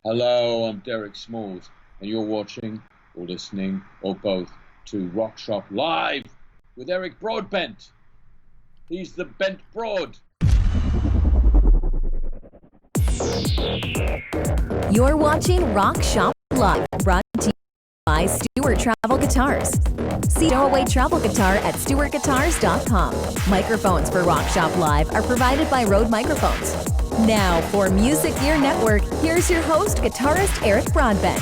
Hello, I'm Derek Smalls, and you're watching, or listening, or both, to Rock Shop Live with Eric Broadbent. He's the Bent Broad. You're watching Rock Shop Live, brought to you by Stewart Travel Guitars. See Stowaway Travel Guitar at stewartguitars.com. Microphones for Rock Shop Live are provided by Rode Microphones. Now, for Music Gear Network, here's your host, guitarist Eric Broadbent.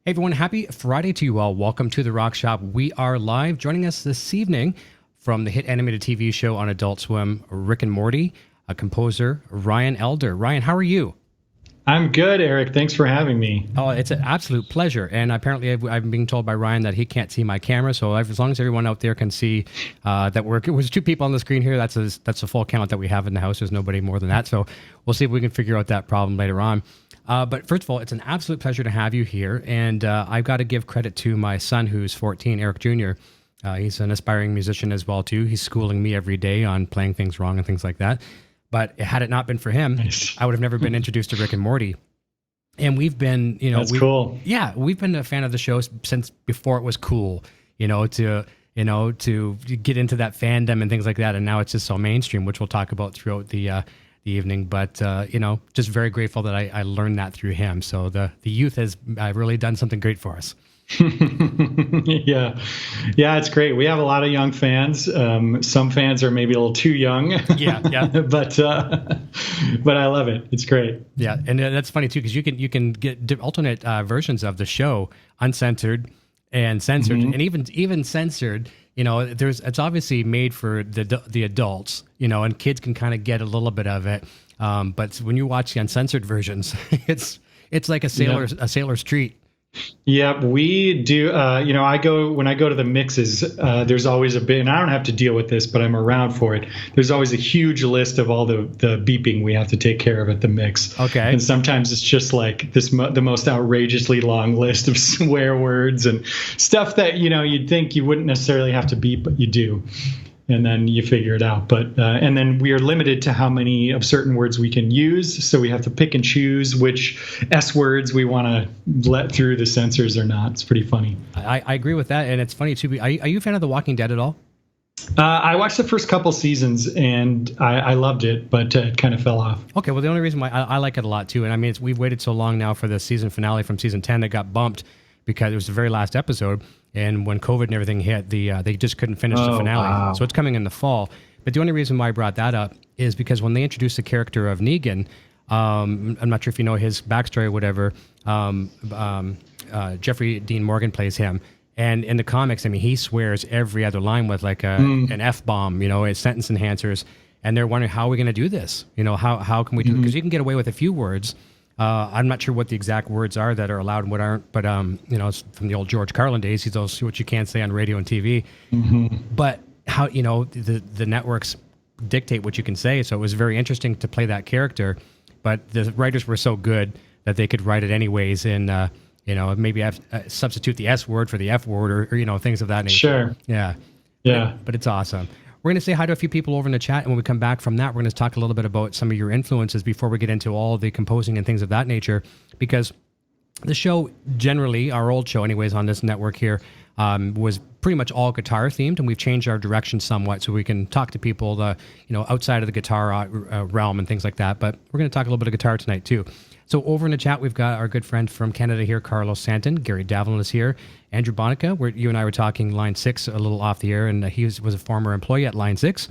Hey everyone, happy Friday to you all. Welcome to the Rock Shop. We are live. Joining us this evening from the hit animated TV show on Adult Swim, Rick and Morty, a composer, Ryan Elder. Ryan, how are you? I'm good, Eric. Thanks for having me. Oh, it's an absolute pleasure. And apparently I've been told by Ryan that he can't see my camera. So as long as everyone out there can see that there's two people on the screen here, that's a full count that we have in the house. There's nobody more than that. So we'll see if we can figure out that problem later on. But first of all, it's an absolute pleasure to have you here. And I've got to give credit to my son, who's 14, Eric Jr. He's an aspiring musician as well, too. He's schooling me every day on playing things wrong and things like that. But had it not been for him, I would have never been introduced to Rick and Morty. And we've been, That's cool. Yeah, we've been a fan of the show since before it was cool, to get into that fandom and things like that. And now it's just so mainstream, which we'll talk about throughout the evening. But, just very grateful that I learned that through him. So the youth has really done something great for us. Yeah, it's great. We have a lot of young fans. Some fans are maybe a little too young. Yeah. but I love it. It's great. Yeah, and that's funny too, because you can get alternate versions of the show, uncensored and censored, and even censored. It's obviously made for the adults, and kids can kind of get a little bit of it. But when you watch the uncensored versions, it's like a sailor's treat. Yeah, we do. When I go to the mixes, there's always a bit, and I don't have to deal with this, but I'm around for it. There's always a huge list of all the beeping we have to take care of at the mix. Okay. And sometimes it's just like the most outrageously long list of swear words and stuff that, you'd think you wouldn't necessarily have to beep, but you do. And then you figure it out. But and then we are limited to how many of certain words we can use. So we have to pick and choose which S words we want to let through the censors or not. It's pretty funny. I agree with that. And it's funny, too. Are you a fan of The Walking Dead at all? I watched the first couple seasons and I loved it, but it kind of fell off. Okay, well, the only reason why I like it a lot, too, and I mean, we've waited so long now for the season finale from season 10 that got bumped because it was the very last episode. And when COVID and everything hit, they just couldn't finish the finale. Wow. So it's coming in the fall. But the only reason why I brought that up is because when they introduced the character of Negan, I'm not sure if you know his backstory or whatever, Jeffrey Dean Morgan plays him. And in the comics, I mean, he swears every other line with like an F-bomb, it's sentence enhancers. And they're wondering, how are we going to do this? How can we do it? Because you can get away with a few words. I'm not sure what the exact words are that are allowed and what aren't, but it's from the old George Carlin days. He's those what you can't say on radio and TV. But how the networks dictate what you can say. So it was very interesting to play that character, but the writers were so good that they could write it anyways, and maybe substitute the S word for the F word, or things of that nature. Sure. Yeah. But it's awesome. We're going to say hi to a few people over in the chat, and when we come back from that, we're going to talk a little bit about some of your influences before we get into all the composing and things of that nature, because the show generally, our old show anyways on this network here, was pretty much all guitar themed, and we've changed our direction somewhat so we can talk to people outside of the guitar realm and things like that, but we're going to talk a little bit of guitar tonight too. So over in the chat, we've got our good friend from Canada here, Carlo Santin. Gary Davlin is here. Andrew Bonica, you and I were talking Line 6 a little off the air, and he was a former employee at Line 6.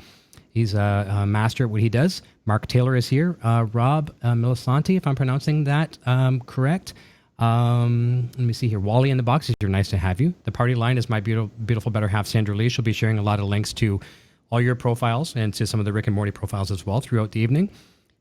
He's a master at what he does. Mark Taylor is here. Rob Milisanti, if I'm pronouncing that correct. Let me see here. Wally in the box is here. Nice to have you. The party line is my beautiful better half, Sandra Lee. She'll be sharing a lot of links to all your profiles and to some of the Rick and Morty profiles as well throughout the evening.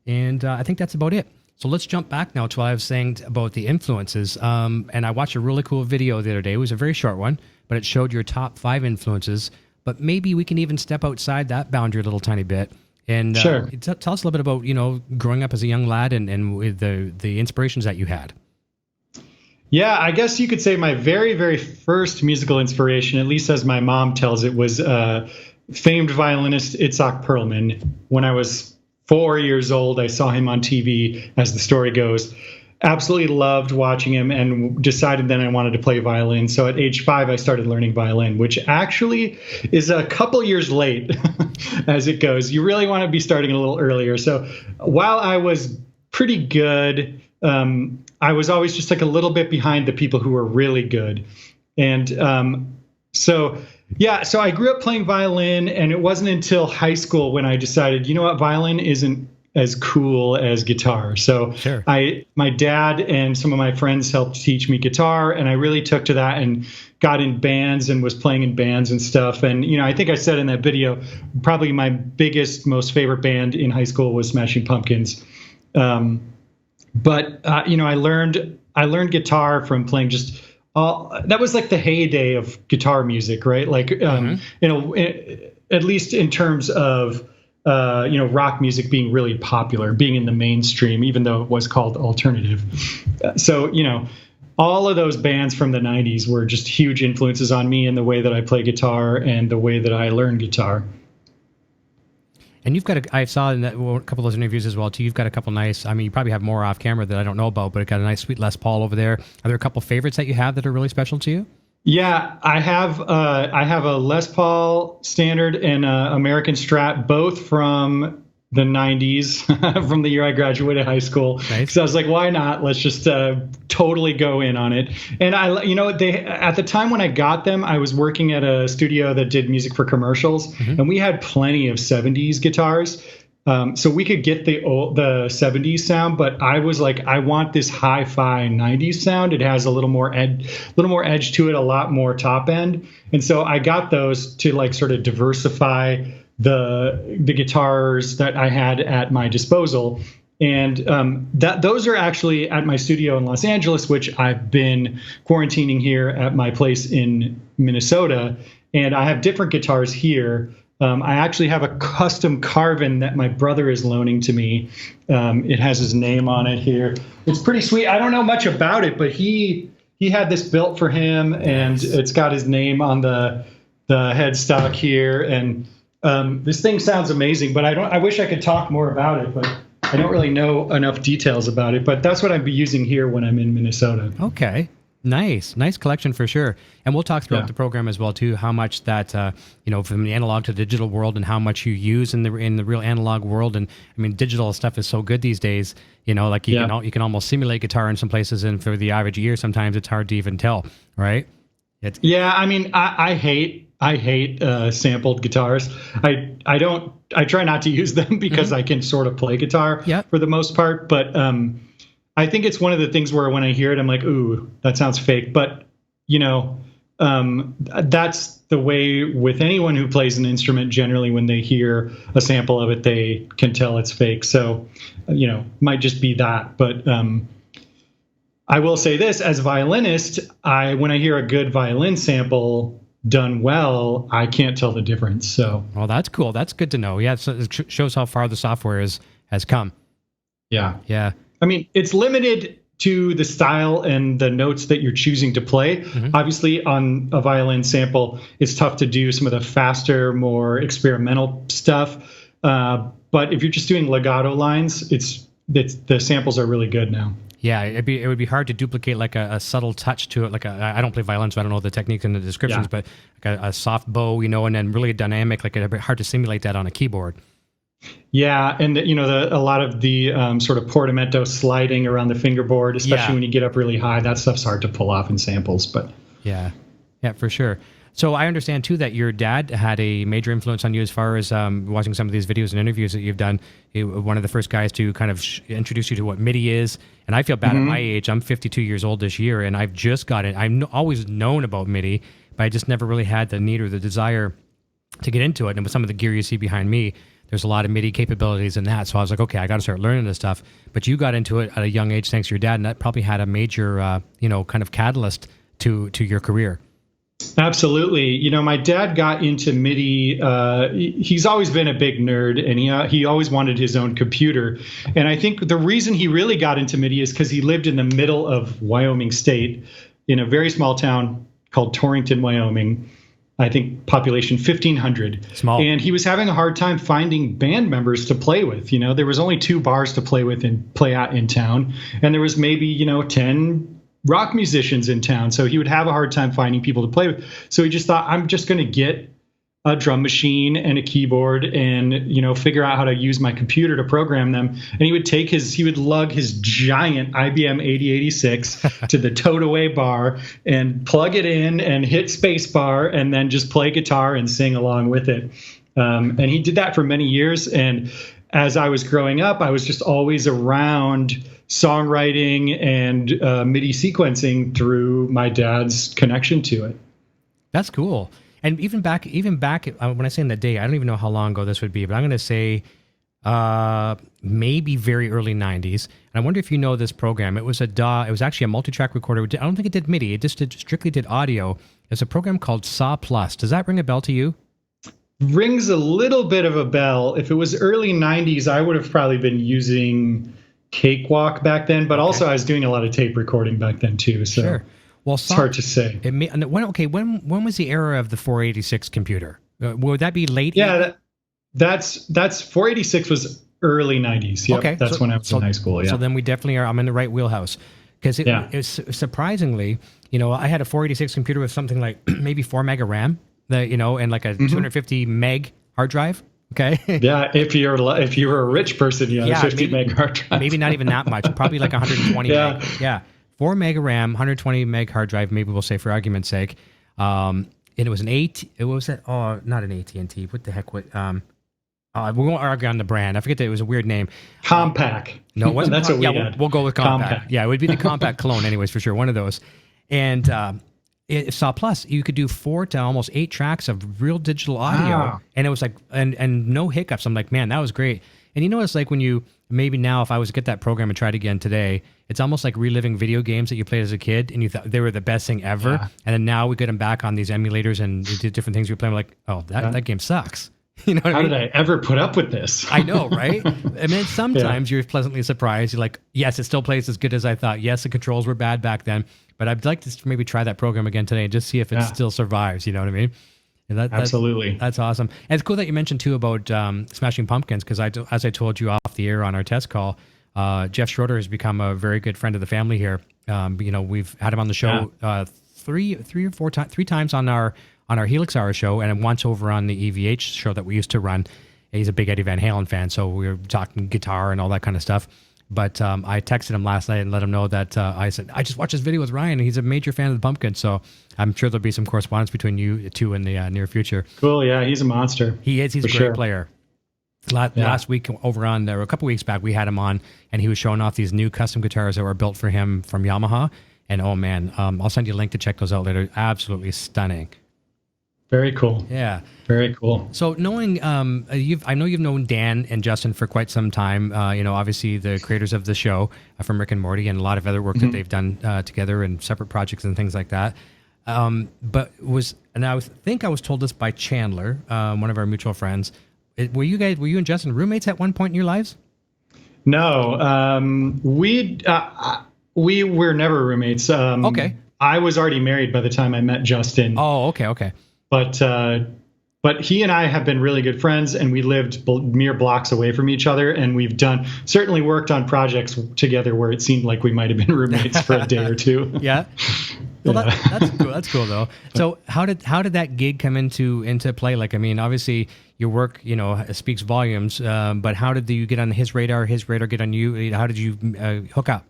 And I think that's about it. So let's jump back now to what I was saying about the influences. And I watched a really cool video the other day. It was a very short one, but it showed your top 5 influences. But maybe we can even step outside that boundary a little tiny bit. And sure. Tell us a little bit about, growing up as a young lad and with the inspirations that you had. Yeah, I guess you could say my very, very first musical inspiration, at least as my mom tells it, was famed violinist Itzhak Perlman. When I was 4 years old, I saw him on TV, as the story goes. Absolutely loved watching him and decided then I wanted to play violin. So at age 5, I started learning violin, which actually is a couple years late as it goes. You really want to be starting a little earlier. So while I was pretty good, I was always just like a little bit behind the people who were really good. And so I grew up playing violin, and it wasn't until high school when I decided, you know what, violin isn't as cool as guitar. So sure. My dad and some of my friends helped teach me guitar, and I really took to that and got in bands and was playing in bands and stuff. And, I think I said in that video, probably my biggest, most favorite band in high school was Smashing Pumpkins. But I learned guitar from playing just that was like the heyday of guitar music, right? Like, at least in terms of, rock music being really popular, being in the mainstream, even though it was called alternative. So, all of those bands from the 90s were just huge influences on me in the way that I play guitar and the way that I learn guitar. And you've got I saw in a couple of those interviews as well, too. You've got a couple nice, you probably have more off camera that I don't know about, but it got a nice sweet Les Paul over there. Are there a couple favorites that you have that are really special to you? Yeah, I have a Les Paul Standard and American Strat, both from the 90s, from the year I graduated high school. Nice. So I was like, why not? Let's just totally go in on it. And they at the time when I got them, I was working at a studio that did music for commercials, and we had plenty of 70s guitars. So we could get the 70s sound, but I was like, I want this hi-fi 90s sound. It has a little more edge to it, a lot more top end. And so I got those to like sort of diversify the guitars that I had at my disposal. And those are actually at my studio in Los Angeles, which I've been quarantining here at my place in Minnesota. And I have different guitars here. I actually have a custom Carvin that my brother is loaning to me. It has his name on it here. It's pretty sweet. I don't know much about it, but he had this built for him, and it's got his name on the headstock here. And this thing sounds amazing, but I wish I could talk more about it, but I don't really know enough details about it. But that's what I'd be using here when I'm in Minnesota. Okay. Nice collection for sure. And we'll talk throughout the program as well too, how much that from the analog to the digital world and how much you use in the real analog world. And I mean, digital stuff is so good these days. You can almost simulate guitar in some places, and for the average ear, sometimes it's hard to even tell, right? I hate sampled guitars. I try not to use them because I can sort of play guitar for the most part, but I think it's one of the things where when I hear it, I'm like, ooh, that sounds fake. But, that's the way with anyone who plays an instrument. Generally, when they hear a sample of it, they can tell it's fake. So, might just be that. But I will say this, as a violinist, when I hear a good violin sample done well, I can't tell the difference. So, well, that's cool. That's good to know. Yeah, so it shows how far the software has come. Yeah. Yeah. I mean, it's limited to the style and the notes that you're choosing to play. Obviously, on a violin sample, it's tough to do some of the faster, more experimental stuff. But if you're just doing legato lines, the samples are really good now. Yeah, it would be hard to duplicate like a subtle touch to it. I don't play violin, so I don't know the techniques and the descriptions, but like a soft bow, and then really dynamic. Like it'd be hard to simulate that on a keyboard. Yeah, and a lot of the sort of portamento sliding around the fingerboard, especially when you get up really high, that stuff's hard to pull off in samples. But yeah, for sure. So I understand too that your dad had a major influence on you as far as watching some of these videos and interviews that you've done. One of the first guys to kind of introduce you to what MIDI is. And I feel bad at my age. I'm 52 years old this year, and I've just got it. I've always known about MIDI, but I just never really had the need or the desire to get into it. And with some of the gear you see behind me, there's a lot of MIDI capabilities in that. So I was like, okay, I got to start learning this stuff. But you got into it at a young age thanks to your dad, and that probably had a major, kind of catalyst to your career. Absolutely. My dad got into MIDI. He's always been a big nerd, and he always wanted his own computer. And I think the reason he really got into MIDI is because he lived in the middle of Wyoming State in a very small town called Torrington, Wyoming. I think population 1,500. Small. And he was having a hard time finding band members to play with. There was only 2 bars to play with and play at in town. And there was maybe, 10 rock musicians in town. So he would have a hard time finding people to play with. So he just thought, I'm just going to get a drum machine and a keyboard and, figure out how to use my computer to program them. And he would lug his giant IBM 8086 to the towed away bar and plug it in and hit space bar and then just play guitar and sing along with it. And he did that for many years. And as I was growing up, I was just always around songwriting and MIDI sequencing through my dad's connection to it. That's cool. And even back when I say in the day, I don't even know how long ago this would be, but I'm going to say maybe very early 90s. And I wonder if you know this program. It was actually a multi-track recorder. I don't think it did MIDI. It just strictly did audio. It's a program called Saw Plus. Does that ring a bell to you? Rings a little bit of a bell. If it was early 90s, I would have probably been using Cakewalk back then, but also I was doing a lot of tape recording back then too. So. Sure. Well, it's hard to say. When was the era of the 486 computer? Would that be late? Yeah, that's 486 was early 90s. Yep, okay, that's when I was in high school. Yeah. So then we definitely are. I'm in the right wheelhouse because it's surprisingly, I had a 486 computer with something like maybe 4 meg of RAM, and like a 250 meg hard drive. Okay. Yeah, if you were a rich person, you had a 50 meg hard drive. Maybe not even that much. Probably like 120 meg. Yeah. 4 meg of RAM, 120 meg hard drive, maybe we'll say for argument's sake. And it was not an AT&T. What the heck? We won't argue on the brand. I forget that it was a weird name. Compaq. No, it wasn't. That's what we had. We'll go with Compaq. Yeah, it would be the Compaq clone anyways, for sure. One of those. And it Saw Plus, you could do 4 to almost 8 tracks of real digital audio. Wow. And it was like, and no hiccups. I'm like, man, that was great. And it's like when maybe now if I was to get that program and try it again today, it's almost like reliving video games that you played as a kid and you thought they were the best thing ever. Yeah. And then now we get them back on these emulators and we did different things we play. We're like, oh, that game sucks. How did I ever put up with this? I know, right? I mean, sometimes you're pleasantly surprised. You're like, yes, it still plays as good as I thought. Yes, the controls were bad back then, but I'd like to maybe try that program again today and just see if it still survives. You know what I mean? Absolutely. That's awesome. And it's cool that you mentioned too about Smashing Pumpkins because as I told you off the air on our test call, Jeff Schroeder has become a very good friend of the family here. We've had him on the show three times on our Helix Hour show and once over on the EVH show that we used to run. He's a big Eddie Van Halen fan, so we were talking guitar and all that kind of stuff. But I texted him last night and let him know that I said, I just watched this video with Ryan, and he's a major fan of the Pumpkins, so I'm sure there'll be some correspondence between you two in the near future. Cool, yeah, he's a monster. He is. He's a great player. Last week over on there, a couple weeks back, we had him on, and he was showing off these new custom guitars that were built for him from Yamaha. And oh man, I'll send you a link to check those out later. Absolutely stunning. Very cool. Yeah. Very cool. So knowing, I know you've known Dan and Justin for quite some time. Obviously the creators of the show from Rick and Morty, and a lot of other work that they've done together and separate projects and things like that. I think I was told this by Chandler, one of our mutual friends. Were you and Justin roommates at one point in your lives? No, we were never roommates. Okay. I was already married by the time I met Justin. Oh, okay. But he and I have been really good friends, and we lived mere blocks away from each other, and we've certainly worked on projects together where it seemed like we might have been roommates for a day or two. Yeah. Well, that's cool. That's cool though. So how did that gig come into play? Like, I mean, obviously your work, speaks volumes. But how did you get on his radar? His radar get on you? How did you hook up?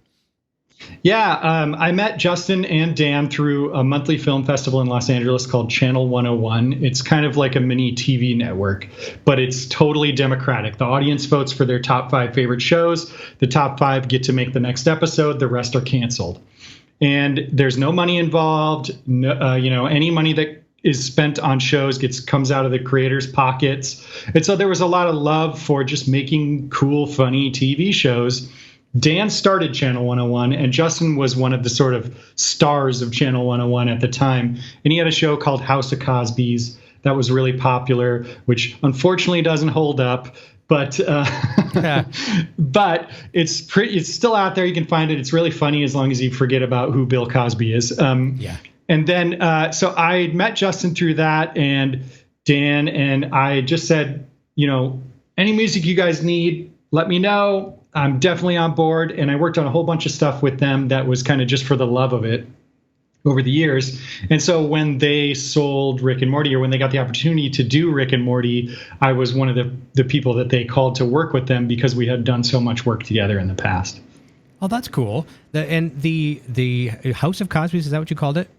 Yeah, I met Justin and Dan through a monthly film festival in Los Angeles called Channel 101. It's kind of like a mini TV network, but it's totally democratic. The audience votes for their top 5 favorite shows. The top 5 get to make the next episode. The rest are canceled. And there's no money involved. No, any money that is spent on shows comes out of the creators' pockets. And so there was a lot of love for just making cool, funny TV shows. Dan started Channel 101, and Justin was one of the sort of stars of Channel 101 at the time. And he had a show called House of Cosby's that was really popular, which unfortunately doesn't hold up. But but it's still out there. You can find it. It's really funny as long as you forget about who Bill Cosby is. And then, so I met Justin through that, and Dan, and I just said, any music you guys need, let me know. I'm definitely on board. And I worked on a whole bunch of stuff with them that was kind of just for the love of it over the years. And so when they sold Rick and Morty, or when they got the opportunity to do Rick and Morty, I was one of the people that they called to work with them because we had done so much work together in the past. Oh, that's cool. The House of Cosby's, is that what you called it?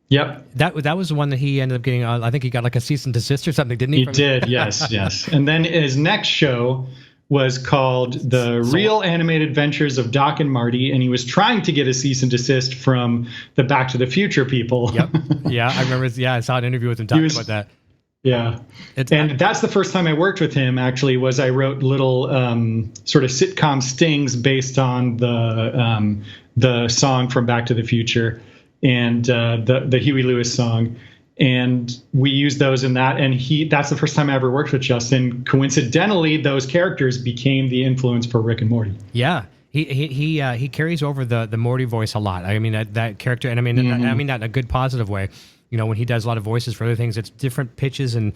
Yep. That was the one that he ended up getting. I think he got like a cease and desist or something, didn't he? He did, yes. And then his next show was called The Real Animated Adventures of Doc and Marty, and he was trying to get a cease and desist from the Back to the Future people. Yep. Yeah, I remember. Yeah, I saw an interview with him talking about that. Yeah. That's the first time I worked with him, actually, was I wrote little sort of sitcom stings based on the song from Back to the Future and the Huey Lewis song. And we used those in that. And that's the first time I ever worked with Justin. Coincidentally, those characters became the influence for Rick and Morty. Yeah. He carries over the Morty voice a lot. I mean, that character, and I mean that in a good positive way. When he does a lot of voices for other things, it's different pitches and,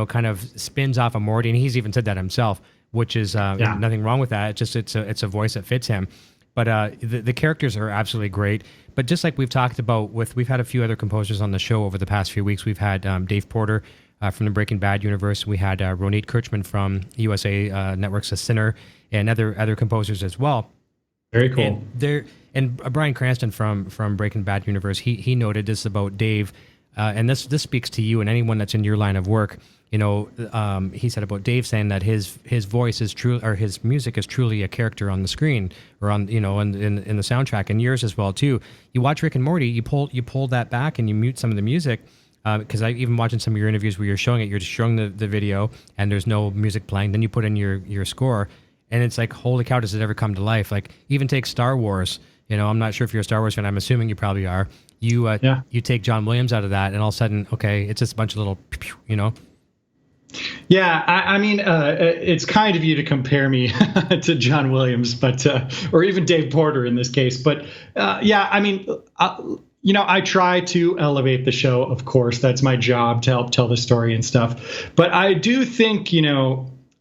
kind of spins off of Morty. And he's even said that himself, which is nothing wrong with that. It's a voice that fits him. But the characters are absolutely great. But just like we've talked about we've had a few other composers on the show over the past few weeks. We've had Dave Porter from the Breaking Bad universe. We had Ronit Kirchman from USA Network's A Sinner, and other composers as well. Very cool. And Bryan Cranston from Breaking Bad universe, he noted this about Dave, and this speaks to you and anyone that's in your line of work. He said about Dave saying that his voice is true, or his music is truly a character on the screen, or on in the soundtrack, and yours as well too. You watch Rick and Morty, you pull that back and you mute some of the music, because I even watching some of your interviews where you're just showing the video and there's no music playing. Then you put in your score, and it's like, holy cow, does it ever come to life? Like, even take Star Wars. I'm not sure if you're a Star Wars fan. I'm assuming you probably are. You take John Williams out of that, and all of a sudden, okay, it's just a bunch of little, Yeah, I mean, it's kind of you to compare me to John Williams, but or even Dave Porter in this case. But I mean, I try to elevate the show. Of course, that's my job, to help tell the story and stuff. But I do think,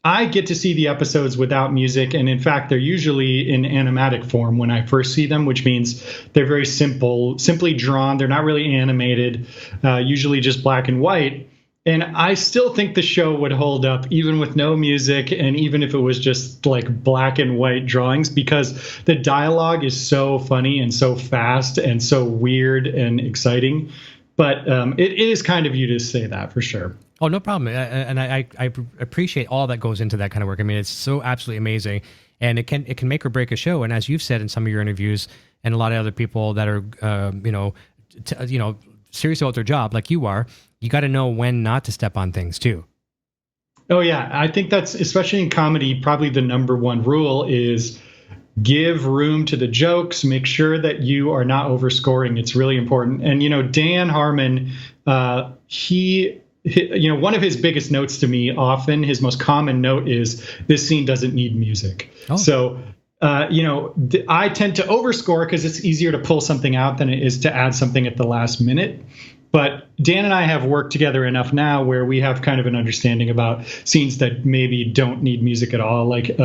I get to see the episodes without music, and in fact, they're usually in animatic form when I first see them, which means they're very simply drawn. They're not really animated, usually just black and white. And I still think the show would hold up even with no music, and even if it was just like black and white drawings, because the dialogue is so funny and so fast and so weird and exciting. But it is kind of you to say that, for sure. Oh, no problem. And I appreciate all that goes into that kind of work. I mean, it's so absolutely amazing, and it can make or break a show. And as you've said in some of your interviews, and a lot of other people that are serious about their job, like you are, you got to know when not to step on things too. Oh yeah, I think that's, especially in comedy, probably the number one rule is give room to the jokes. Make sure that you are not overscoring. It's really important. And Dan Harmon, one of his biggest notes to me, often his most common note, is this scene doesn't need music. Oh. So I tend to overscore because it's easier to pull something out than it is to add something at the last minute. But Dan and I have worked together enough now where we have kind of an understanding about scenes that maybe don't need music at all. Like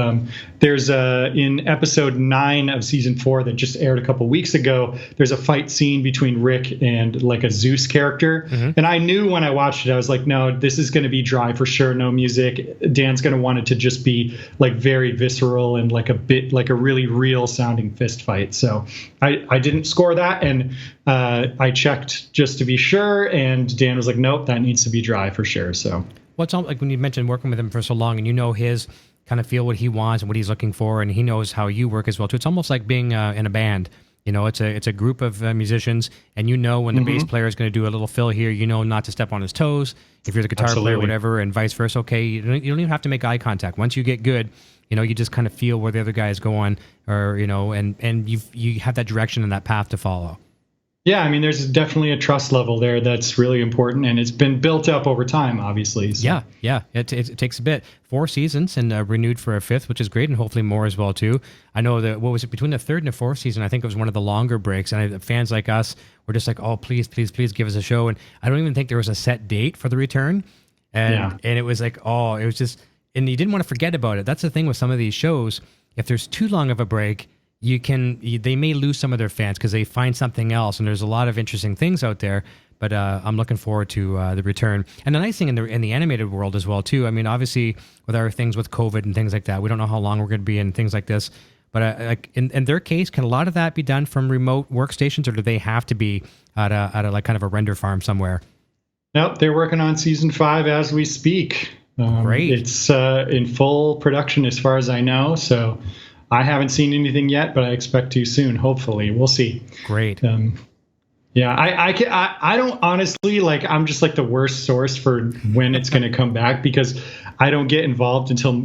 there's in episode 9 of season 4 that just aired a couple weeks ago, there's a fight scene between Rick and like a Zeus character. Mm-hmm. And I knew when I watched it, I was like, no, this is going to be dry for sure. No music. Dan's going to want it to just be like very visceral and like a bit like a really real sounding fist fight. So I didn't score that. And I checked just to be sure, and Dan was like, nope, that needs to be dry for sure. So what's like when you mentioned working with him for so long, and his kind of feel what he wants and what he's looking for, and he knows how you work as well too. It's almost like being in a band. It's a group of musicians, and when the bass player is going to do a little fill here, not to step on his toes. If you're the guitar player, whatever, and vice versa. Okay, you don't even have to make eye contact. Once you get good, you just kind of feel where the other guy is going, or and you have that direction and that path to follow. Yeah, I mean, there's definitely a trust level there that's really important, and it's been built up over time, obviously. So. Yeah. It takes a bit. 4 seasons and renewed for a 5th, which is great, and hopefully more as well too. I know that what was it between the 3rd and the 4th season? I think it was one of the longer breaks, and fans like us were just like, "Oh, please give us a show." And I don't even think there was a set date for the return, and it was like, oh, it was just, and you didn't want to forget about it. That's the thing with some of these shows. If there's too long of a break, they may lose some of their fans because they find something else, and there's a lot of interesting things out there. But I'm looking forward to the return. And the nice thing in the animated world as well too. I mean, obviously with our things with COVID and things like that, we don't know how long we're going to be in things like this. But like in their case, can a lot of that be done from remote workstations, or do they have to be at a like kind of a render farm somewhere? Nope, they're working on season 5 as we speak. Great. It's in full production as far as I know. So. I haven't seen anything yet, but I expect to soon. Hopefully, we'll see. Great. Yeah, I don't honestly, like, I'm just like the worst source for when it's going to come back, because I don't get involved until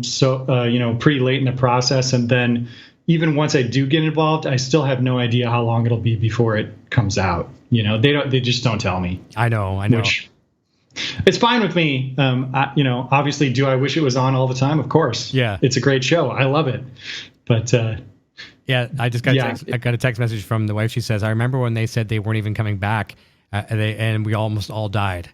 pretty late in the process, and then even once I do get involved, I still have no idea how long it'll be before it comes out. They just don't tell me. I know. Which, it's fine with me. Obviously, do I wish it was on all the time? Of course. Yeah. It's a great show. I love it. But yeah, I just got I got a text message from the wife. She says, "I remember when they said they weren't even coming back, and we almost all died."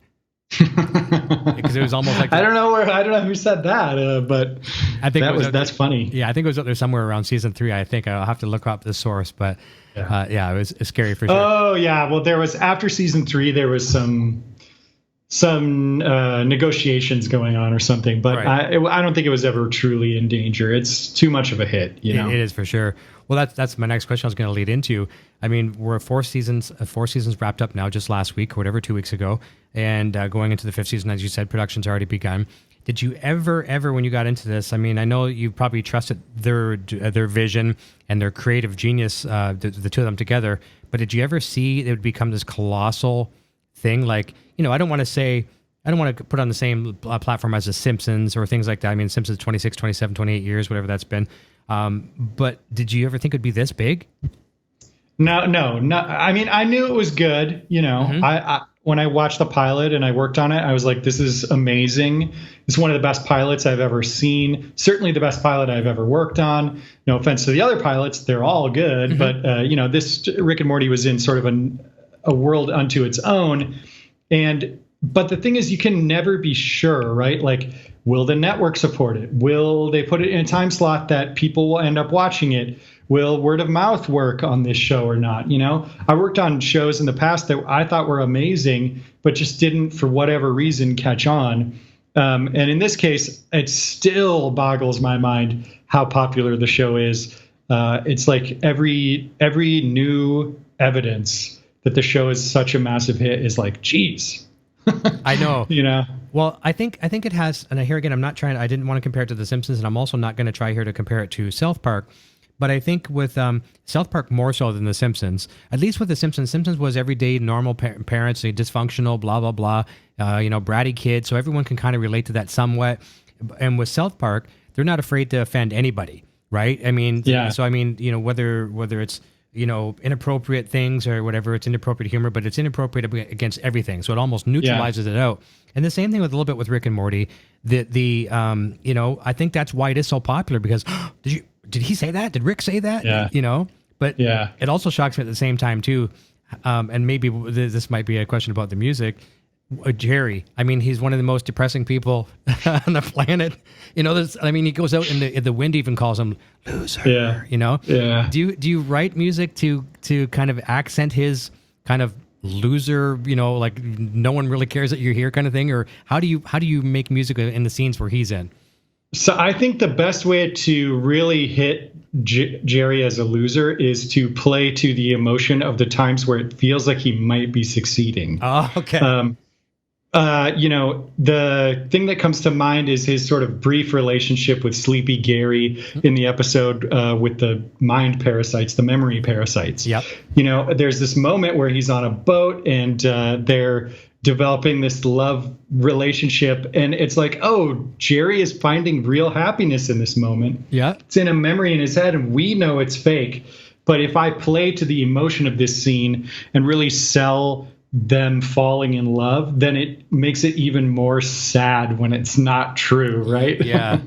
Because it was almost like I don't know who said that, but I think that's funny. Yeah, I think it was up there somewhere around season 3. I think I'll have to look up the source, but it was scary for sure. Oh yeah, well there was, after season 3 there was some negotiations going on or something, but right. I don't think it was ever truly in danger. It's too much of a hit, It is for sure. Well, that's my next question I was going to lead into. I mean, we're 4 seasons wrapped up now, just last week or whatever, 2 weeks ago, and going into the 5th season, as you said, production's already begun. Did you ever, when you got into this, I mean, I know you probably trusted their vision and their creative genius, the two of them together, but did you ever see it would become this colossal thing? Like, I don't want to put on the same platform as the Simpsons or things like that. I mean, Simpsons 26, 27, 28 years, whatever that's been. But did you ever think it'd be this big? No. I mean, I knew it was good. Mm-hmm. I when I watched the pilot and I worked on it, I was like, this is amazing. It's one of the best pilots I've ever seen. Certainly the best pilot I've ever worked on. No offense to the other pilots. They're all good. Mm-hmm. But, this Rick and Morty was in sort of a world unto its own. But the thing is, you can never be sure, right? Like, will the network support it? Will they put it in a time slot that people will end up watching it? Will word of mouth work on this show or not? I worked on shows in the past that I thought were amazing, but just didn't, for whatever reason, catch on. And in this case, it still boggles my mind how popular the show is. It's like every new evidence that the show is such a massive hit is like, geez. I know. Well, I think it has, and here again, I didn't want to compare it to The Simpsons, and I'm also not going to try here to compare it to South Park. But I think with South Park more so than The Simpsons, at least with The Simpsons was everyday normal parents, dysfunctional, blah, blah, blah, bratty kids. So everyone can kind of relate to that somewhat. And with South Park, they're not afraid to offend anybody, right? I mean, yeah. So I mean, whether it's, inappropriate things or whatever, it's inappropriate humor, but it's inappropriate against everything. So it almost neutralizes it out. And the same thing with a little bit with Rick and Morty. I think that's why it is so popular, because did he say that? Did Rick say that? Yeah. But yeah, it also shocks me at the same time too. And maybe this might be a question about the music. Jerry, I mean, he's one of the most depressing people on the planet. He goes out in the wind, even calls him loser. Yeah. Yeah. Do you write music to kind of accent his kind of loser, like no one really cares that you're here kind of thing, or how do you make music in the scenes where he's in? So I think the best way to really hit Jerry as a loser is to play to the emotion of the times where it feels like he might be succeeding. Oh, okay. The thing that comes to mind is his sort of brief relationship with Sleepy Gary in the episode with the mind parasites, the memory parasites. Yep. There's this moment where he's on a boat and they're developing this love relationship, and it's like, oh, Jerry is finding real happiness in this moment. Yeah. It's in a memory in his head, and we know it's fake. But if I play to the emotion of this scene and really sell them falling in love, then it makes it even more sad when it's not true, right? Yeah.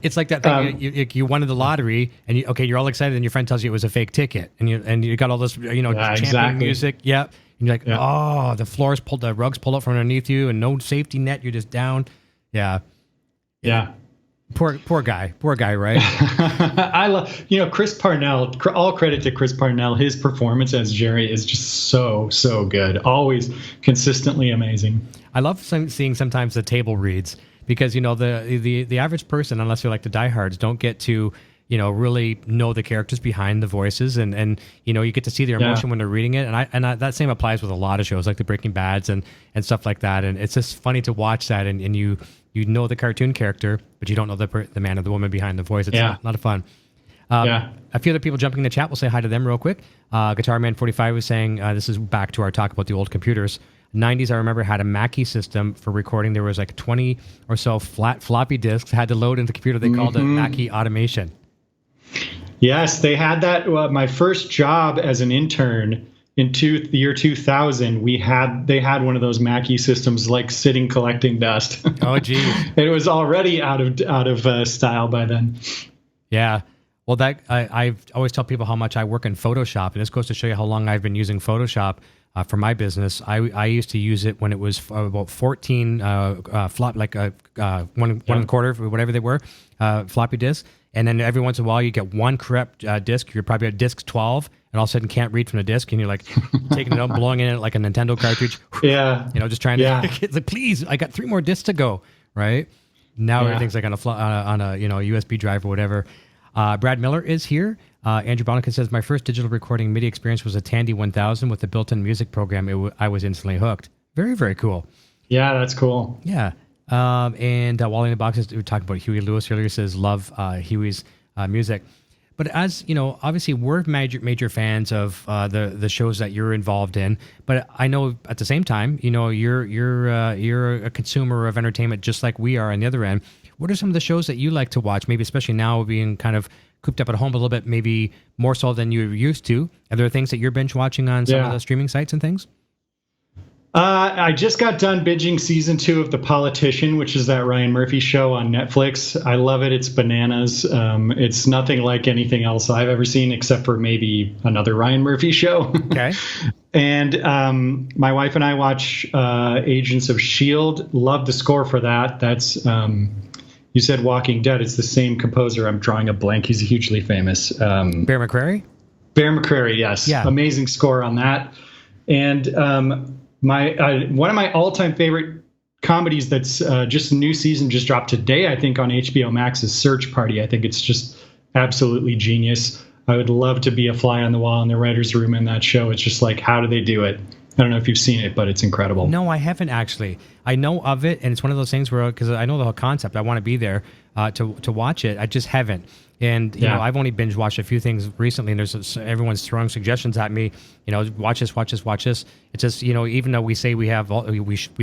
It's like that thing. You won the lottery, and you're all excited, and your friend tells you it was a fake ticket, and you got all this chanting music. Yeah, and you're like, oh, the rugs pulled up from underneath you, and no safety net. You're just down. Yeah. Poor guy, right? I love, Chris Parnell, all credit to Chris Parnell. His performance as Jerry is just so good. Always consistently amazing. I love seeing sometimes the table reads, because, the average person, unless they're like the diehards, don't get to, really know the characters behind the voices, and you get to see their emotion when they're reading it. And that same applies with a lot of shows like the Breaking Bads and stuff like that. And it's just funny to watch that, and you know the cartoon character, but you don't know the man or the woman behind the voice. It's a lot of fun. A few other people jumping in the chat. We'll say hi to them real quick. Guitar Man 45 was saying, this is back to our talk about the old computers. 90s, I remember, had a Mackie system for recording. There was like 20 or so flat floppy disks had to load into the computer. They called it Mackie Automation. Yes, they had that. My first job as an intern in the year 2000, they had one of those Mackie systems, like sitting collecting dust. Oh, geez. It was already out of style by then. Yeah. Well, I always tell people how much I work in Photoshop, and this goes to show you how long I've been using Photoshop for my business. I used to use it when it was about 14 flop, like one and a quarter, whatever they were, floppy disks. And then every once in a while, you get one corrupt disc. You're probably at disc 12, and all of a sudden can't read from the disc, and you're like taking it out, blowing it in like a Nintendo cartridge. Yeah. Just trying to. It's like, please, I got 3 more discs to go. Right now, everything's like on a USB drive or whatever. Brad Miller is here. Andrew Bonica says, my first digital recording MIDI experience was a Tandy 1000 with a built-in music program. I was instantly hooked. Very, very cool. Yeah, that's cool. Yeah. And Wally in the Box, we were talking about Huey Lewis earlier, says love Huey's music. But as you know, obviously we're major fans of the shows that you're involved in. But I know at the same time, you're a consumer of entertainment just like we are on the other end. What are some of the shows that you like to watch? Maybe especially now being kind of cooped up at home a little bit, maybe more so than you used to. Are there things that you're binge watching on some of the streaming sites and things? I just got done binging season 2 of The Politician, which is that Ryan Murphy show on Netflix. I love it. It's bananas. It's nothing like anything else I've ever seen, except for maybe another Ryan Murphy show. Okay. And my wife and I watch Agents of S.H.I.E.L.D. Love the score for that. That's, you said Walking Dead. It's the same composer. I'm drawing a blank. He's hugely famous. Bear McCreary? Bear McCreary, yes. Yeah. Amazing score on that. And one of my all-time favorite comedies that's just a new season just dropped today, I think, on HBO Max is Search Party. I think it's just absolutely genius. I would love to be a fly on the wall in the writer's room in that show. It's just like, how do they do it? I don't know if you've seen it, but it's incredible. No, I haven't actually. I know of it, and it's one of those things where, because I know the whole concept, I want to be there to watch it. I just haven't. And, you know, I've only binge watched a few things recently, and everyone's throwing suggestions at me, watch this. It's just, even though we say we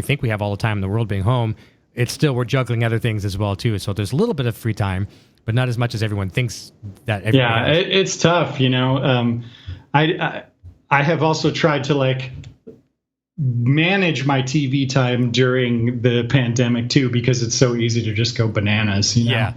think we have all the time in the world being home, it's still, we're juggling other things as well, too. So there's a little bit of free time, but not as much as everyone thinks that everyone has. It's tough, I have also tried to, manage my TV time during the pandemic too, because it's so easy to just go bananas. Yeah.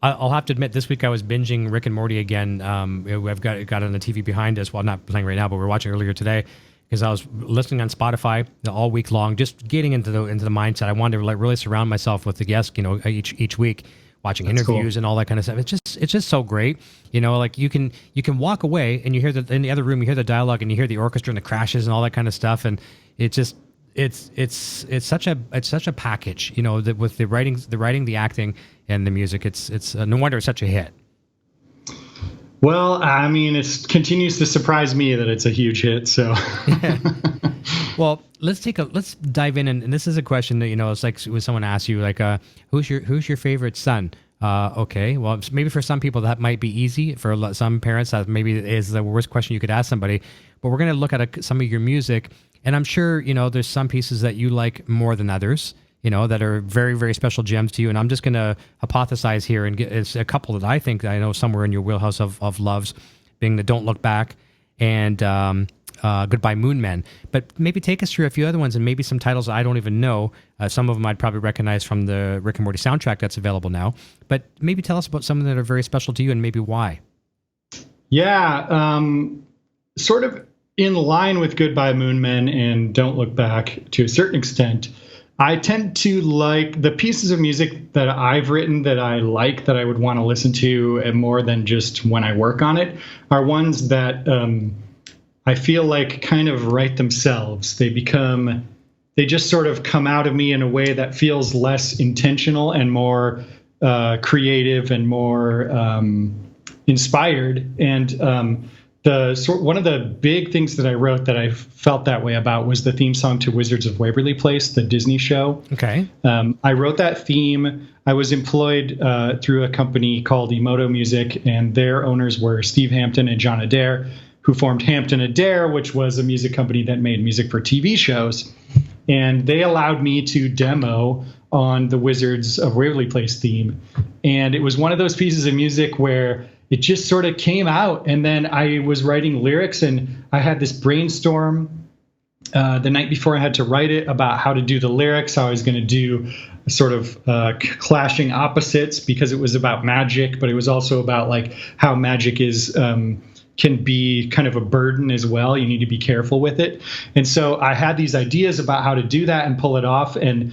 I'll have to admit, this week I was binging Rick and Morty again. I've got it on the TV behind us. Well, not playing right now, but we're watching earlier today because I was listening on Spotify all week long, just getting into the mindset. I wanted to really surround myself with the guests, each week, watching interviews and all that kind of stuff. It's just so great. You can walk away and you hear in the other room, you hear the dialogue and you hear the orchestra and the crashes and all that kind of stuff. And it's such a package, with the writing, the acting and the music. It's no wonder it's such a hit. Well, I mean, it continues to surprise me that it's a huge hit. So, Well, let's dive in, and this is a question that it's like when someone asks you, who's your favorite son? Okay, well, maybe for some people that might be easy. For some parents, that maybe is the worst question you could ask somebody. But we're going to look at some of your music, and I'm sure there's some pieces that you like more than others. that are very, very special gems to you. And I'm just going to hypothesize here and get it's a couple that I think I know somewhere in your wheelhouse of loves, being the Don't Look Back and Goodbye Moon Men. But maybe take us through a few other ones and maybe some titles I don't even know. Some of them I'd probably recognize from the Rick and Morty soundtrack that's available now. But maybe tell us about some that are very special to you and maybe why. Yeah, sort of in line with Goodbye Moon Men and Don't Look Back to a certain extent. I tend to like the pieces of music that I've written that I like, that I would want to listen to more than just when I work on it, are ones that I feel like kind of write themselves. They just sort of come out of me in a way that feels less intentional and more creative and more inspired. And one of the big things that I wrote that I felt that way about was the theme song to Wizards of Waverly Place, the Disney show. Okay. I wrote that theme. I was employed through a company called Emoto Music, and their owners were Steve Hampton and John Adair, who formed Hampton Adair, which was a music company that made music for TV shows. And they allowed me to demo on the Wizards of Waverly Place theme. And it was one of those pieces of music where it just sort of came out. And then I was writing lyrics, and I had this brainstorm the night before I had to write it about how to do the lyrics, how I was going to do sort of clashing opposites, because it was about magic, but it was also about like how magic is can be kind of a burden as well. You need to be careful with it. And so I had these ideas about how to do that and pull it off. And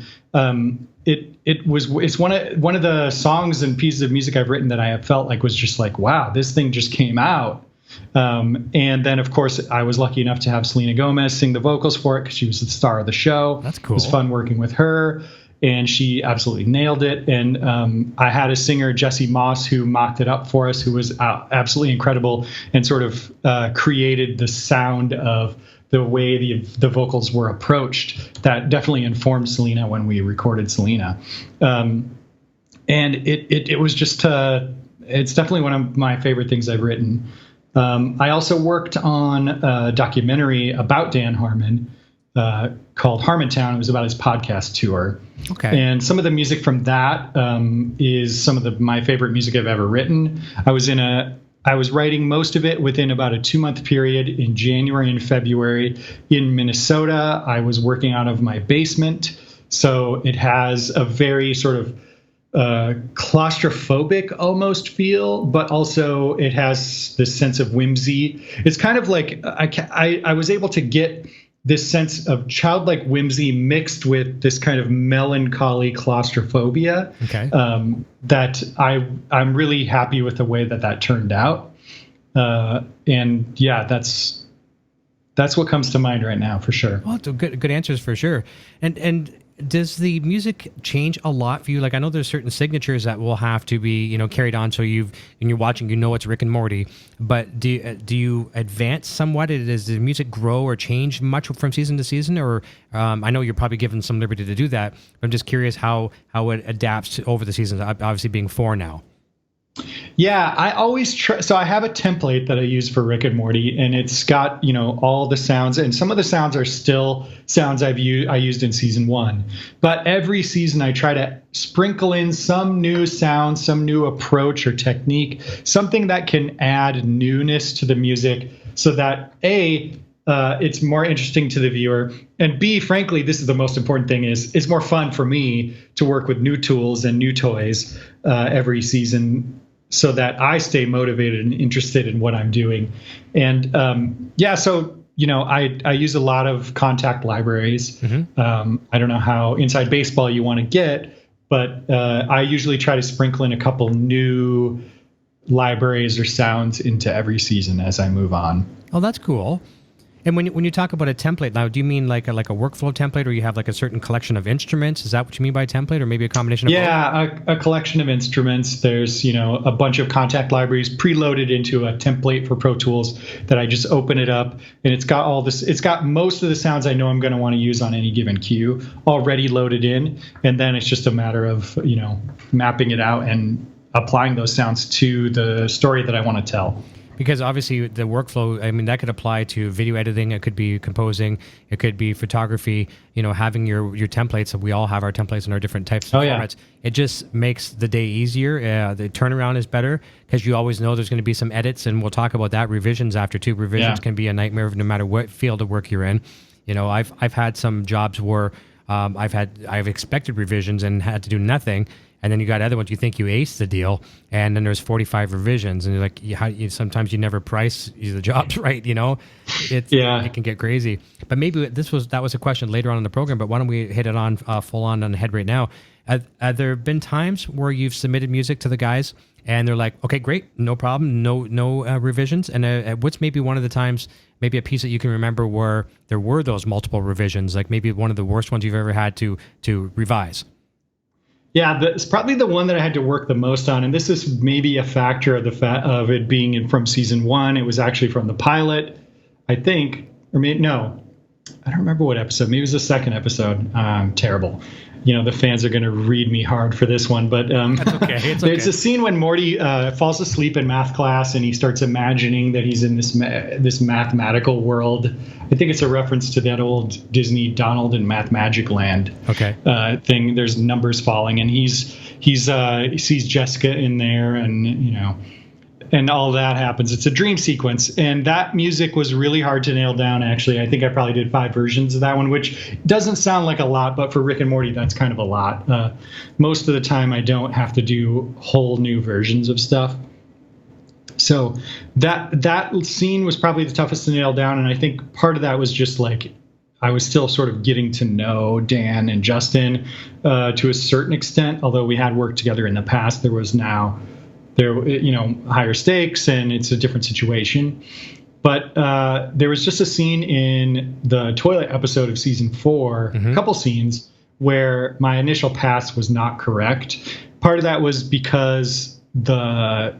it's one of the songs and pieces of music I've written that I have felt like was just like, wow, this thing just came out. And then, of course, I was lucky enough to have Selena Gomez sing the vocals for it because she was the star of the show. That's cool. It was fun working with her, and she absolutely nailed it. And I had a singer, Jesse Moss, who mocked it up for us, who was absolutely incredible and sort of created the sound of the way the vocals were approached. That definitely informed Selena when we recorded Selena. And it was just, it's definitely one of my favorite things I've written. I also worked on a documentary about Dan Harmon called Harmontown. It was about his podcast tour. Okay. And some of the music from that is some of my favorite music I've ever written. I was writing most of it within about a 2-month period in January and February in Minnesota. I was working out of my basement. So it has a very sort of claustrophobic almost feel, but also it has this sense of whimsy. It's kind of like I was able to get this sense of childlike whimsy mixed with this kind of melancholy claustrophobia. Okay. That I'm really happy with the way that turned out. And yeah, that's what comes to mind right now for sure. Well, good answers for sure. And does the music change a lot for you? Like, I know there's certain signatures that will have to be, carried on. So when you're watching, it's Rick and Morty, but do you advance somewhat? Does the music grow or change much from season to season? Or I know you're probably given some liberty to do that, but I'm just curious how it adapts over the seasons, obviously being 4 now. Yeah, I always try. So I have a template that I use for Rick and Morty, and it's got, all the sounds, and some of the sounds are still sounds I used in season 1. But every season I try to sprinkle in some new sound, some new approach or technique, something that can add newness to the music so that it's more interesting to the viewer, and B, frankly, this is the most important thing, is it's more fun for me to work with new tools and new toys every season, so that I stay motivated and interested in what I'm doing. And so I use a lot of contact libraries. Mm-hmm. I don't know how inside baseball you want to get, but I usually try to sprinkle in a couple new libraries or sounds into every season as I move on. Oh, that's cool. And when you talk about a template now, do you mean like a workflow template, or you have like a certain collection of instruments? Is that what you mean by template, or maybe a combination of both? Yeah, a collection of instruments. There's a bunch of contact libraries preloaded into a template for Pro Tools that I just open it up, and it's got all this. It's got most of the sounds I know I'm going to want to use on any given cue already loaded in, and then it's just a matter of mapping it out and applying those sounds to the story that I want to tell. Because obviously the workflow, I mean, that could apply to video editing. It could be composing. It could be photography. Having your templates. We all have our templates and our different types of formats. It just makes the day easier. The turnaround is better because you always know there's going to be some edits, and we'll talk about that. Revisions after too. Revisions can be a nightmare no matter what field of work you're in. I've had some jobs where I've expected revisions and had to do nothing. And then you got other ones, you think you aced the deal, and then there's 45 revisions, and you're like, sometimes you never price the jobs right, It can get crazy. But maybe that was a question later on in the program, but why don't we hit it on full on the head right now? Have there been times where you've submitted music to the guys, and they're like, okay, great, no problem, no revisions? And what's maybe one of the times, maybe a piece that you can remember where there were those multiple revisions, like maybe one of the worst ones you've ever had to revise? Yeah, it's probably the one that I had to work the most on, and this is maybe a factor of of it being from season 1. It was actually from the pilot, I think, or maybe no, I don't remember what episode. Maybe it was the second episode. Terrible. The fans are going to read me hard for this one, but that's okay. It's okay. There's a scene when Morty falls asleep in math class, and he starts imagining that he's in this mathematical world. I think it's a reference to that old Disney Donald and Math Magic Land thing. There's numbers falling, and he sees Jessica in there, and all that happens. It's a dream sequence, and that music was really hard to nail down, actually. I think I probably did 5 versions of that one, which doesn't sound like a lot, but for Rick and Morty, that's kind of a lot. Most of the time, I don't have to do whole new versions of stuff. So that scene was probably the toughest to nail down, and I think part of that was just like I was still sort of getting to know Dan and Justin to a certain extent, although we had worked together in the past. There was higher stakes, and it's a different situation. But there was just a scene in the toilet episode of season 4, a couple scenes where my initial pass was not correct. Part of that was because the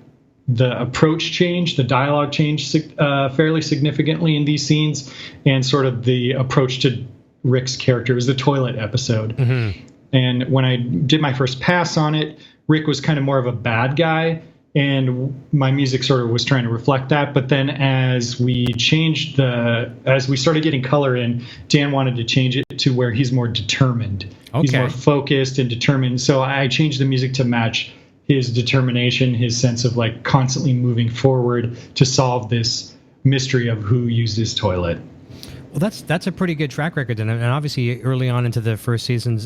approach changed, the dialogue changed fairly significantly in these scenes, and sort of the approach to Rick's character was the toilet episode. And when I did my first pass on it, Rick was kind of more of a bad guy, and my music sort of was trying to reflect that. But then as we started getting color in, Dan wanted to change it to where he's more determined. Okay. He's more focused and determined. So I changed the music to match his determination, his sense of like constantly moving forward to solve this mystery of who used his toilet. Well, that's a pretty good track record, and obviously early on into the first season,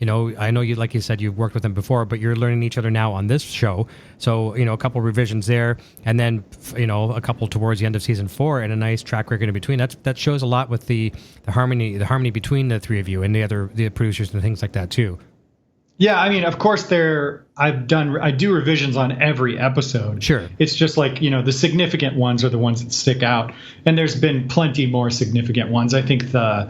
I know you, like you said, you've worked with them before, but you're learning each other now on this show. So, a couple revisions there, and then, a couple towards the end of season 4, and a nice track record in between. That shows a lot with the harmony between the three of you and the producers and things like that too. Yeah, I mean, of course, I do revisions on every episode. Sure. It's just like, the significant ones are the ones that stick out. And there's been plenty more significant ones. I think the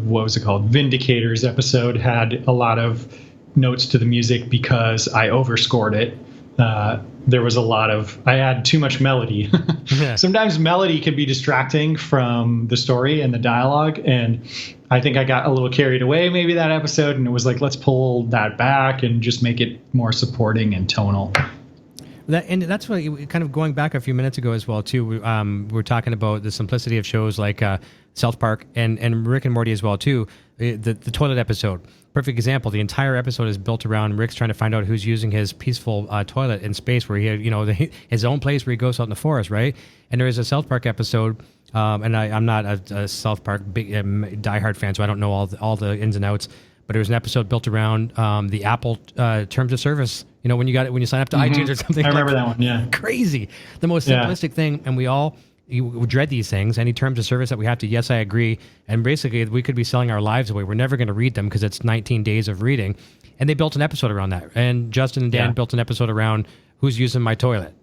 what was it called? Vindicators episode had a lot of notes to the music because I overscored it. There was I had too much melody. Sometimes melody can be distracting from the story and the dialogue. And I think I got a little carried away maybe that episode, and it was like, let's pull that back and just make it more supporting and tonal. And that's what, kind of going back a few minutes ago as well too. We're talking about the simplicity of shows like South Park and Rick and Morty as well too. The toilet episode, perfect example. The entire episode is built around Rick's trying to find out who's using his peaceful toilet in space, where he had his own place where he goes out in the forest, right? And there is a South Park episode. And I'm not a South Park big diehard fan, so I don't know all the ins and outs. But there was an episode built around the Apple terms of service. When you sign up to iTunes or something. I remember that one. Yeah, crazy. The most simplistic thing, and you dread these things. Any terms of service that we have to, yes, I agree. And basically, we could be selling our lives away. We're never going to read them because it's 19 days of reading. And they built an episode around that. And Justin and Dan built an episode around who's using my toilet.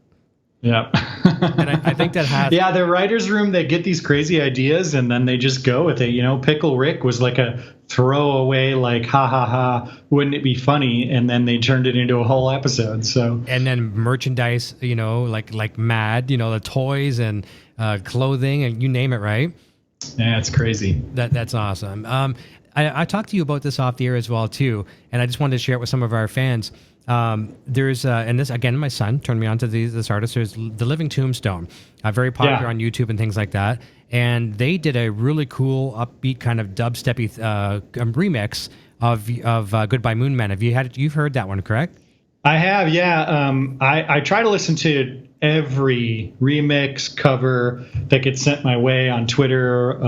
Yeah. And I think that has... Yeah, the writer's room, they get these crazy ideas, and then they just go with it. Pickle Rick was like a throwaway, like, ha, ha, ha, wouldn't it be funny? And then they turned it into a whole episode, so... And then merchandise, like mad, the toys and clothing, and you name it, right? Yeah, it's crazy. That's awesome. I talked to you about this off the air as well, too, and I just wanted to share it with some of our fans. There's and this again, my son turned me on to this artist. There's The Living Tombstone, very popular on YouTube and things like that. And they did a really cool, upbeat kind of dubsteppy remix of Goodbye Moon Man. You've heard that one, correct? I have, yeah. I try to listen to every remix cover that gets sent my way on Twitter,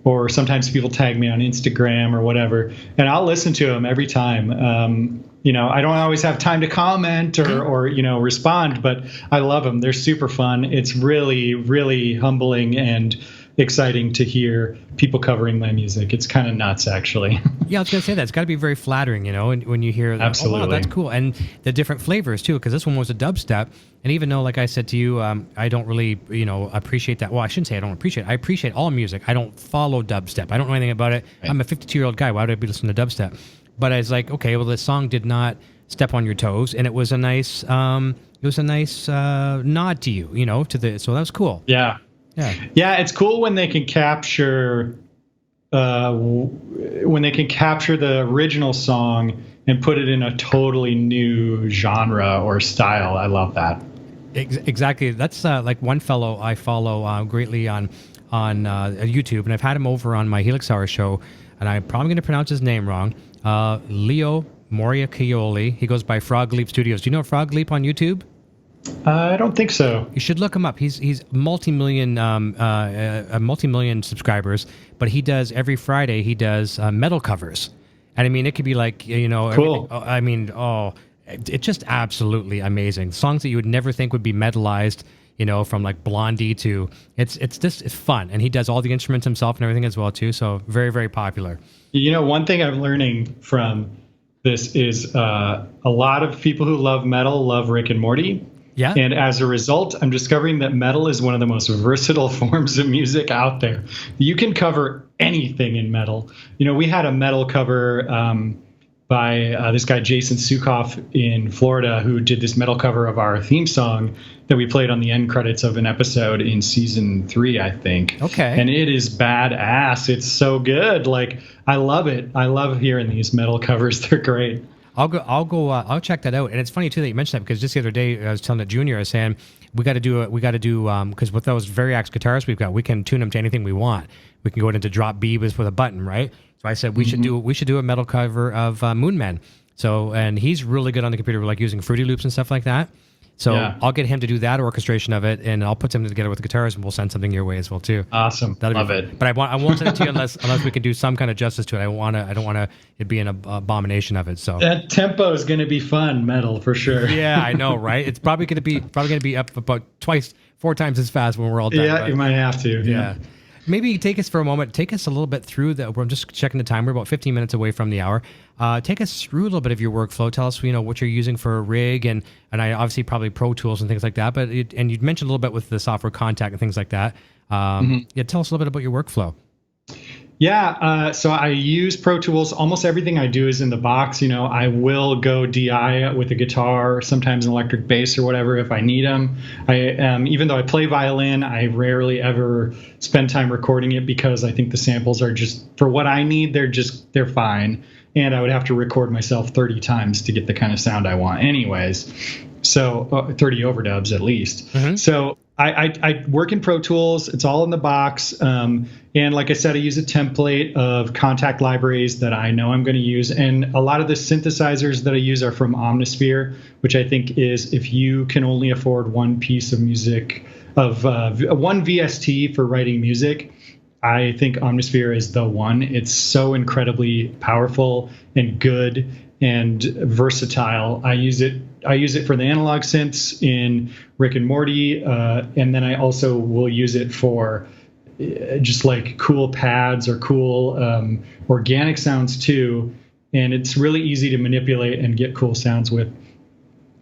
or sometimes people tag me on Instagram or whatever, and I'll listen to them every time. I don't always have time to comment or respond, but I love them. They're super fun. It's really, really humbling and exciting to hear people covering my music. It's kind of nuts, actually. Yeah, I was going to say that. It's got to be very flattering, when you hear that. Absolutely. Oh, wow, that's cool. And the different flavors, too, because this one was a dubstep. And even though, like I said to you, I don't really, appreciate that. Well, I shouldn't say I don't appreciate it. I appreciate all music. I don't follow dubstep. I don't know anything about it. Right. I'm a 52-year-old guy. Why would I be listening to dubstep? But I was like, okay, well, this song did not step on your toes. And it was a nice, nod to you, so that was cool. Yeah. Yeah, it's cool when they can capture the original song and put it in a totally new genre or style. I love that. Exactly. That's like one fellow I follow greatly on YouTube, and I've had him over on my Helix Hour show, and I'm probably going to pronounce his name wrong. Leo Moriacchioli. He goes by Frog Leap Studios. Do you know Frog Leap on YouTube? I don't think so. You should look him up. He's multi-million subscribers, but he does every Friday. He does metal covers, and I mean it could be like cool. It's just absolutely amazing. Songs that you would never think would be metalized, from like Blondie to it's fun, and he does all the instruments himself and everything as well too. So very, very popular. One thing I'm learning from this is a lot of people who love metal love Rick and Morty. Yeah. And as a result, I'm discovering that metal is one of the most versatile forms of music out there. You can cover anything in metal. We had a metal cover by this guy, Jason Sukoff in Florida, who did this metal cover of our theme song that we played on the end credits of an episode in season 3, I think. Okay. And it is badass. It's so good. Like, I love it. I love hearing these metal covers. They're great. I'll check that out. And it's funny too that you mentioned that, because just the other day I was telling the Junior, I was saying we got to do because with those Variax guitars we've got, we can tune them to anything we want. We can go into drop B with a button, right? So I said we should do a metal cover of Moon Man. So, and he's really good on the computer, like using Fruity Loops and stuff like that. So yeah. I'll get him to do that orchestration of it, and I'll put them together with the guitars, and we'll send something your way as well too. Awesome, love it. But I won't send it to you unless we can do some kind of justice to it. I don't want it be an abomination of it. So that tempo is going to be fun, metal for sure. Yeah, I know, right? It's probably going to be up about 4 times as fast when we're all done. Yeah, you might have to. Yeah. Maybe take us for a moment. Take us a little bit through I'm just checking the time. We're about 15 minutes away from the hour. Take us through a little bit of your workflow. Tell us, what you're using for a rig, and I obviously probably Pro Tools and things like that. But and you mentioned a little bit with the software Contact and things like that. Yeah, tell us a little bit about your workflow. Yeah, so I use Pro Tools. Almost everything I do is in the box. I will go DI with a guitar, sometimes an electric bass or whatever if I need them. Even though I play violin, I rarely ever spend time recording it because I think the samples are just, for what I need, they're fine. And I would have to record myself 30 times to get the kind of sound I want anyways. So 30 overdubs at least. Mm-hmm. So I work in Pro Tools. It's all in the box. And like I said, I use a template of Contact libraries that I know I'm going to use. And a lot of the synthesizers that I use are from Omnisphere, which I think is, if you can only afford one piece of music, of one VST for writing music, I think Omnisphere is the one. It's so incredibly powerful and good and versatile. I use it for the analog synths in Rick and Morty, and then I also will use it for just like cool pads or cool organic sounds too. And it's really easy to manipulate and get cool sounds with.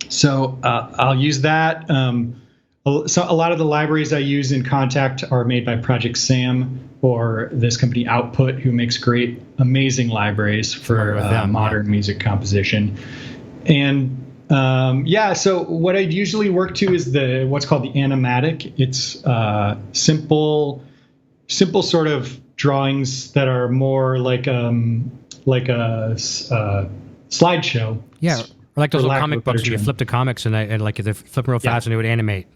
So I'll use that. So a lot of the libraries I use in Contact are made by Project Sam or this company Output, who makes great, amazing libraries for modern music composition. And so what I usually work to is what's called the animatic. It's simple sort of drawings that are more like a slideshow. Yeah. Or like those for little lack of comic a better books where you term. flip the comics and like they're flipping real fast and it would animate.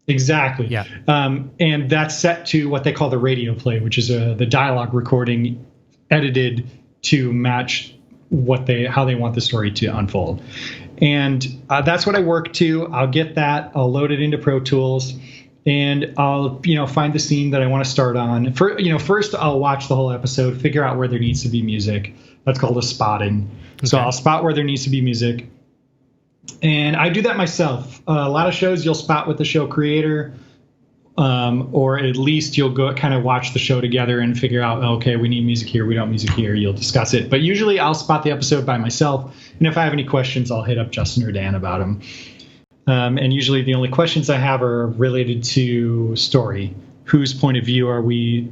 Exactly. Yeah. And that's set to what they call the radio play, which is the dialogue recording edited to match how they want the story to unfold. And that's what I work to. I'll get that. I'll load it into Pro Tools, and I'll find the scene that I want to start on. First I'll watch the whole episode, figure out where there needs to be music. That's called a spotting. Okay. So I'll spot where there needs to be music. And I do that myself. A lot of shows you'll spot with the show creator, or at least you'll go kind of watch the show together and figure out, okay, we need music here, we don't music here. You'll discuss it. But usually I'll spot the episode by myself. And if I have any questions, I'll hit up Justin or Dan about them. And usually the only questions I have are related to story. Whose point of view are we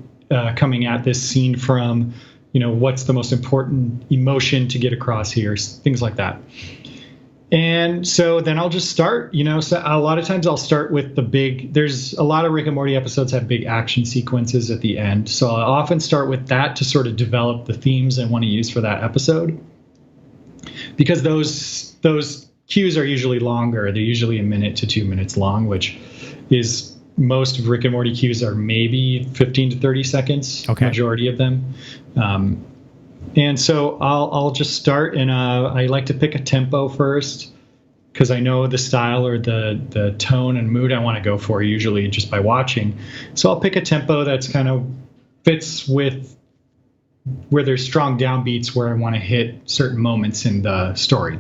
coming at this scene from? What's the most important emotion to get across here? Things like that. And so then I'll just start, so a lot of times I'll start with there's a lot of Rick and Morty episodes have big action sequences at the end. So I'll often start with that to sort of develop the themes I want to use for that episode. Because those cues are usually longer. They're usually 1 minute to 2 minutes long, which is most of Rick and Morty cues are maybe 15 to 30 seconds, majority of them. And so I'll just start, and I like to pick a tempo first because I know the style or the tone and mood I want to go for usually just by watching. So I'll pick a tempo that's kind of fits with where there's strong downbeats where I want to hit certain moments in the story.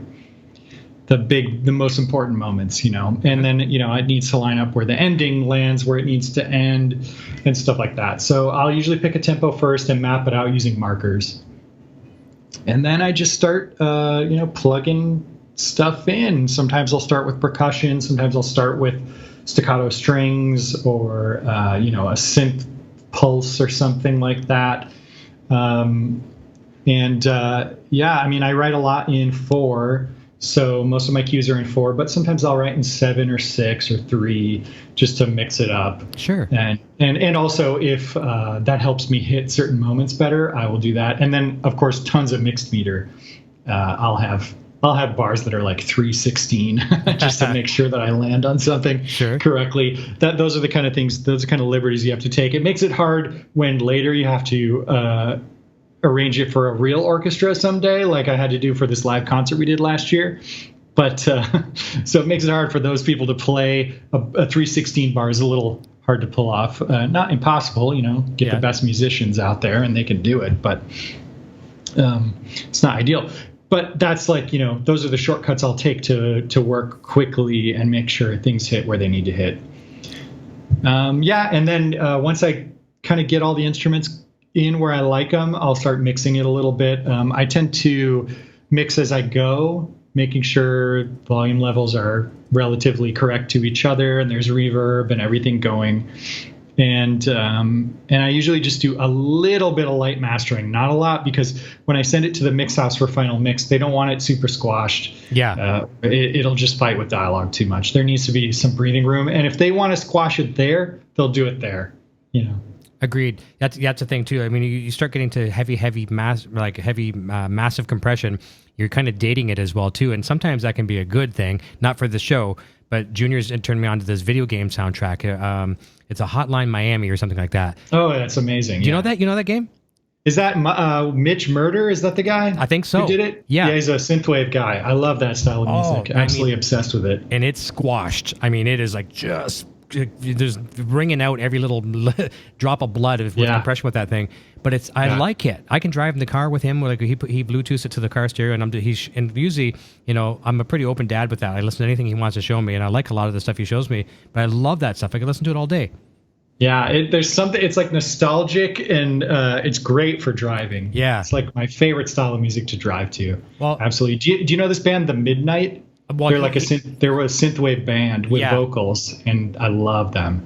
The most important moments, and then, it needs to line up where the ending lands, where it needs to end and stuff like that. So I'll usually pick a tempo first and map it out using markers. And then I just start, plugging stuff in. Sometimes I'll start with percussion. Sometimes I'll start with staccato strings or, a synth pulse or something like that. I write a lot in 4. So most of my cues are in 4, but sometimes I'll write in 7 or 6 or 3 just to mix it up. Sure. And also if that helps me hit certain moments better, I will do that. And then of course tons of mixed meter. I'll have bars that are like 316 just to make sure that I land on something correctly. Those are the kind of things, those are kind of liberties you have to take. It makes it hard when later you have to arrange it for a real orchestra someday, like I had to do for this live concert we did last year. But so it makes it hard for those people to play a 316 bar is a little hard to pull off. Not impossible, get the best musicians out there and they can do it, but it's not ideal. But that's like, those are the shortcuts I'll take to work quickly and make sure things hit where they need to hit. And then once I kind of get all the instruments in where I like them, I'll start mixing it a little bit. I tend to mix as I go, making sure volume levels are relatively correct to each other and there's reverb and everything going. And I usually just do a little bit of light mastering, not a lot, because when I send it to the mix house for final mix, they don't want it super squashed. Yeah. It'll just fight with dialogue too much. There needs to be some breathing room. And if they want to squash it there, they'll do it there, Agreed. That's the thing too. I mean, you start getting to massive compression. You're kind of dating it as well too, and sometimes that can be a good thing. Not for the show, but Junior's turned me on to this video game soundtrack. It's a Hotline Miami or something like that. Oh, that's amazing. Do you know that? You know that game? Is that Mitch Murder? Is that the guy? I think so. Who did it? Yeah, he's a synthwave guy. I love that style of music. Absolutely obsessed with it. And it's squashed. I mean, it is like just. There's wringing out every little drop of blood with compression with that thing, but I like it. I can drive in the car with him. Like he Bluetooths it to the car stereo, and usually I'm a pretty open dad with that. I listen to anything he wants to show me, and I like a lot of the stuff he shows me. But I love that stuff. I can listen to it all day. Yeah, there's something. It's like nostalgic, and it's great for driving. Yeah, it's like my favorite style of music to drive to. Well, absolutely. Do you know this band, The Midnight? Well, they're like they were a synthwave band with vocals, and I love them.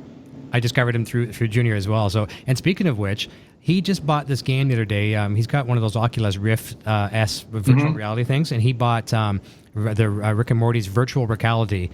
I discovered him through Junior as well. So, and speaking of which, he just bought this game the other day. He's got one of those Oculus Rift S virtual reality things, and he bought the Rick and Morty's virtual reality.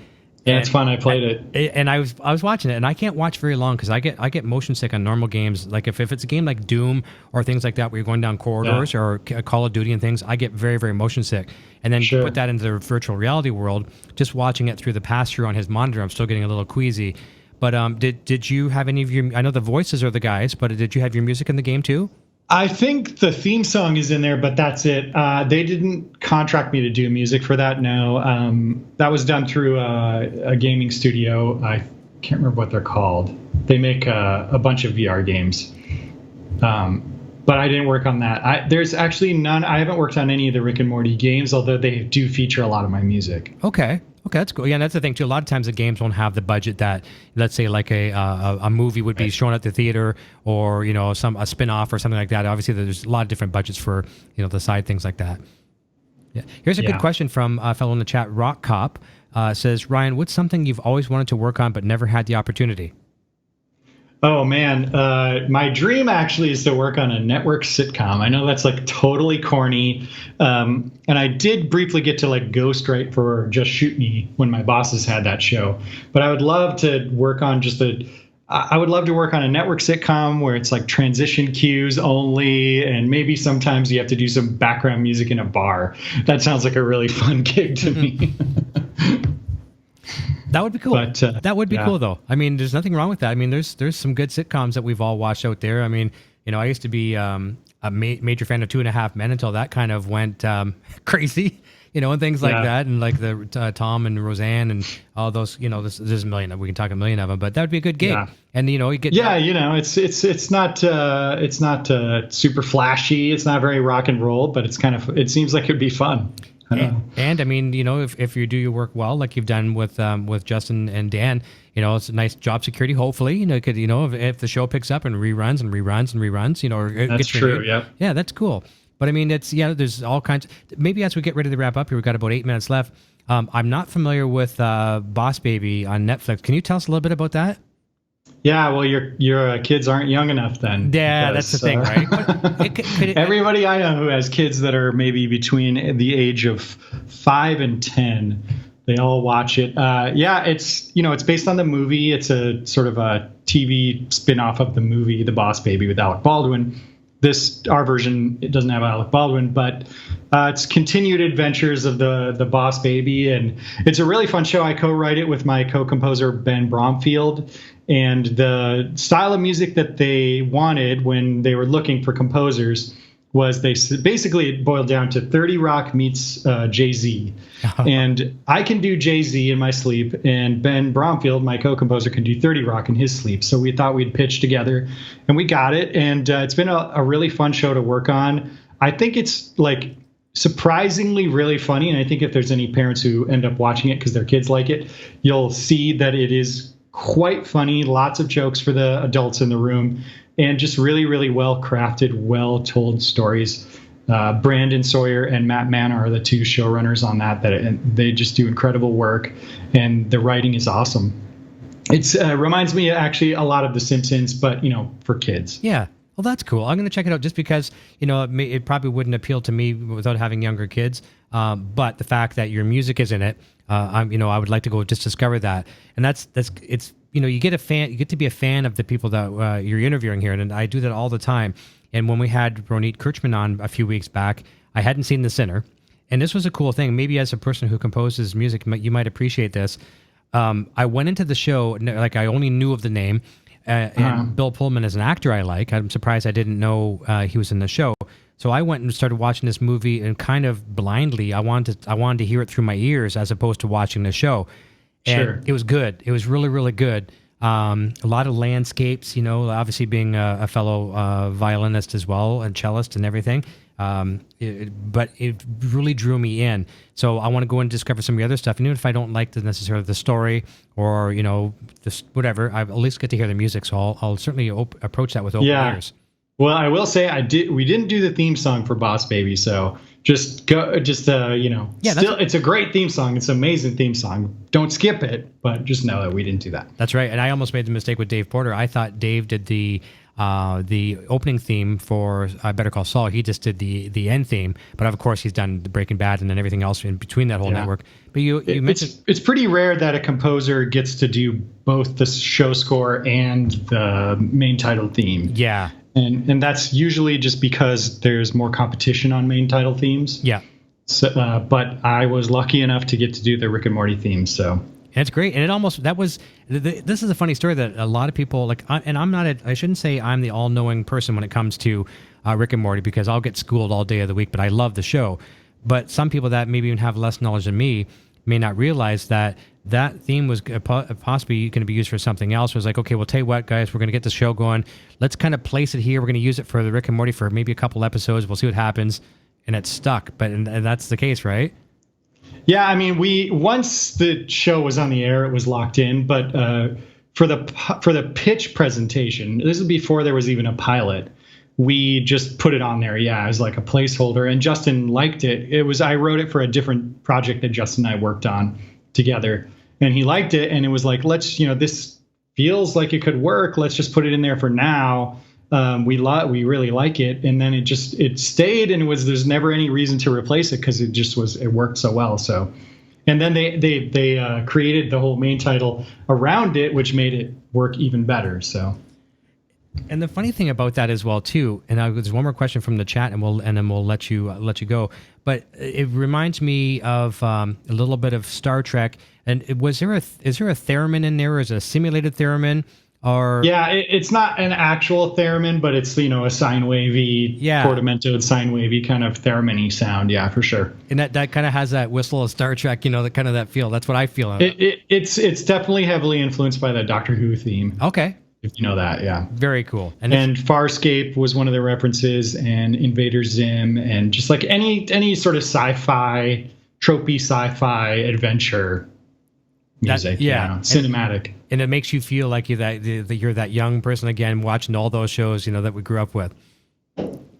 Yeah, it's fun. I played it. And I was watching it, and I can't watch very long because I get motion sick on normal games. Like if it's a game like Doom or things like that where you're going down corridors or Call of Duty and things, I get very, very motion sick. And then you put that into the virtual reality world, just watching it through the pass-through on his monitor, I'm still getting a little queasy. But did you have any of your? I know the voices are the guys, but did you have your music in the game too? I think the theme song is in there, but that's it. They didn't contract me to do music for that. No, that was done through a gaming studio. I can't remember what they're called. They make a bunch of VR games, but I didn't work on that. There's actually none. I haven't worked on any of the Rick and Morty games, although they do feature a lot of my music. Okay, that's cool. Yeah, and that's the thing too. A lot of times the games won't have the budget that, let's say, like a movie would be shown at the theater, or a spin-off or something like that. Obviously, there's a lot of different budgets for the side things like that. Yeah. Here's a good question from a fellow in the chat. Rock Cop says, Ryan, what's something you've always wanted to work on but never had the opportunity? Oh man, my dream actually is to work on a network sitcom. I know that's like totally corny, and I did briefly get to like ghostwrite for Just Shoot Me when my bosses had that show. But I would love to work on I would love to work on a network sitcom where it's like transition cues only, and maybe sometimes you have to do some background music in a bar. That sounds like a really fun gig to me. That would be cool. But, that would be cool, though. I mean, there's nothing wrong with that. I mean, there's some good sitcoms that we've all watched out there. I mean, I used to be a major fan of 2.5 Men until that kind of went crazy, and things like that, and like the Tom and Roseanne and all those. There's a million. We can talk a million of them, but that would be a good gig. Yeah. And you get it's not super flashy. It's not very rock and roll, but it seems like it'd be fun. And I mean, if you do your work well, like you've done with Justin and Dan, it's a nice job security. Hopefully, if the show picks up and reruns, that's true. Yeah, that's cool. But I mean, there's all kinds. Maybe as we get ready to wrap up here, we've got about 8 minutes left. I'm not familiar with Boss Baby on Netflix. Can you tell us a little bit about that? Yeah, well, your kids aren't young enough then. Yeah, that's the thing, right? Everybody I know who has kids that are maybe between the age of 5 and 10, they all watch it. It's based on the movie. It's a sort of a TV spin-off of the movie The Boss Baby with Alec Baldwin. Our version, it doesn't have Alec Baldwin, but it's continued adventures of the Boss Baby, and it's a really fun show. I co-write it with my co-composer Ben Bromfield, and the style of music that they wanted when they were looking for composers was basically it boiled down to 30 Rock meets Jay-Z. And I can do Jay-Z in my sleep, and Ben Bromfield, my co-composer, can do 30 Rock in his sleep. So we thought we'd pitch together, and we got it. And it's been a really fun show to work on. I think it's like surprisingly really funny. And I think if there's any parents who end up watching it because their kids like it, you'll see that it is quite funny. Lots of jokes for the adults in the room, and just really, really well-crafted, well-told stories. Brandon Sawyer and Matt Mann are the two showrunners on that, and they just do incredible work, and the writing is awesome. It reminds me actually a lot of The Simpsons, but, for kids. Yeah. Well, that's cool. I'm going to check it out just because, it probably wouldn't appeal to me without having younger kids. But the fact that your music is in it, I would like to go just discover that. And it's you get to be a fan of the people that you're interviewing here. And I do that all the time. And when we had Ronit Kirchman on a few weeks back, I hadn't seen The Sinner. And this was a cool thing. Maybe as a person who composes music, you might appreciate this. I went into the show, like I only knew of the name. And Bill Pullman is an actor I like. I'm surprised I didn't know he was in the show. So I went and started watching this movie, and kind of blindly, I wanted to hear it through my ears as opposed to watching the show. And It was good. It was really, really good. A lot of landscapes, obviously being a fellow violinist as well, and cellist and everything. But it really drew me in. So I want to go and discover some of the other stuff. And even if I don't like necessarily the story or, whatever, I at least get to hear the music. So I'll certainly approach that with open ears. Well, I will say we didn't do the theme song for Boss Baby. So it's a great theme song. It's an amazing theme song. Don't skip it, but just know that we didn't do that. That's right. And I almost made the mistake with Dave Porter. I thought Dave did the the opening theme for Better Call Saul. He just did the end theme, but of course he's done the Breaking Bad and then everything else in between that whole network. But you mentioned it's pretty rare that a composer gets to do both the show score and the main title theme. Yeah. And that's usually just because there's more competition on main title themes. Yeah. So, but I was lucky enough to get to do the Rick and Morty theme. So. And it's great. And it almost, this is a funny story that a lot of people I shouldn't say I'm the all knowing person when it comes to Rick and Morty, because I'll get schooled all day of the week, but I love the show. But some people that maybe even have less knowledge than me may not realize that theme was possibly going to be used for something else. It was like, okay, well, tell you what, guys, we're going to get the show going. Let's kind of place it here. We're going to use it for the Rick and Morty for maybe a couple episodes. We'll see what happens. And it's stuck. And that's the case, right? Yeah, I mean, once the show was on the air, it was locked in. But for the pitch presentation, this is before there was even a pilot. We just put it on there, as like a placeholder. And Justin liked it. I wrote it for a different project that Justin and I worked on together, and he liked it. And it was like, this feels like it could work. Let's just put it in there for now. We really like it. And then it stayed, and there's never any reason to replace it because it worked so well. So, and then they created the whole main title around it, which made it work even better. So. And the funny thing about that as well too, and there's one more question from the chat, and then we'll let you go. But it reminds me of a little bit of Star Trek. And is there a theremin in there, or is it a simulated theremin? Or it's not an actual theremin, but it's a sine wavy, portamentoed sine wavy kind of theremin-y sound. Yeah, for sure. And that kind of has that whistle of Star Trek, that kind of that feel. That's what I feel. It's definitely heavily influenced by the Doctor Who theme. Okay. If you know that, yeah. Very cool. And Farscape was one of the references, and Invader Zim, and just like any sort of sci-fi, tropey sci-fi adventure music, cinematic. And it makes you feel like you're that young person again, watching all those shows, that we grew up with.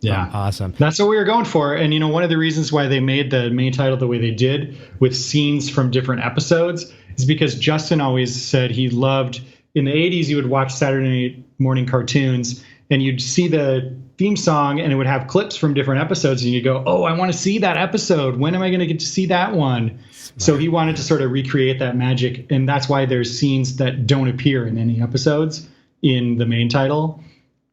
Yeah. Awesome. That's what we were going for. And, one of the reasons why they made the main title the way they did with scenes from different episodes is because Justin always said he loved, in the 80s, you would watch Saturday morning cartoons and you'd see the theme song and it would have clips from different episodes, and you go, oh, I want to see that episode. When am I going to get to see that one? Smart. So he wanted to sort of recreate that magic. And that's why there's scenes that don't appear in any episodes in the main title,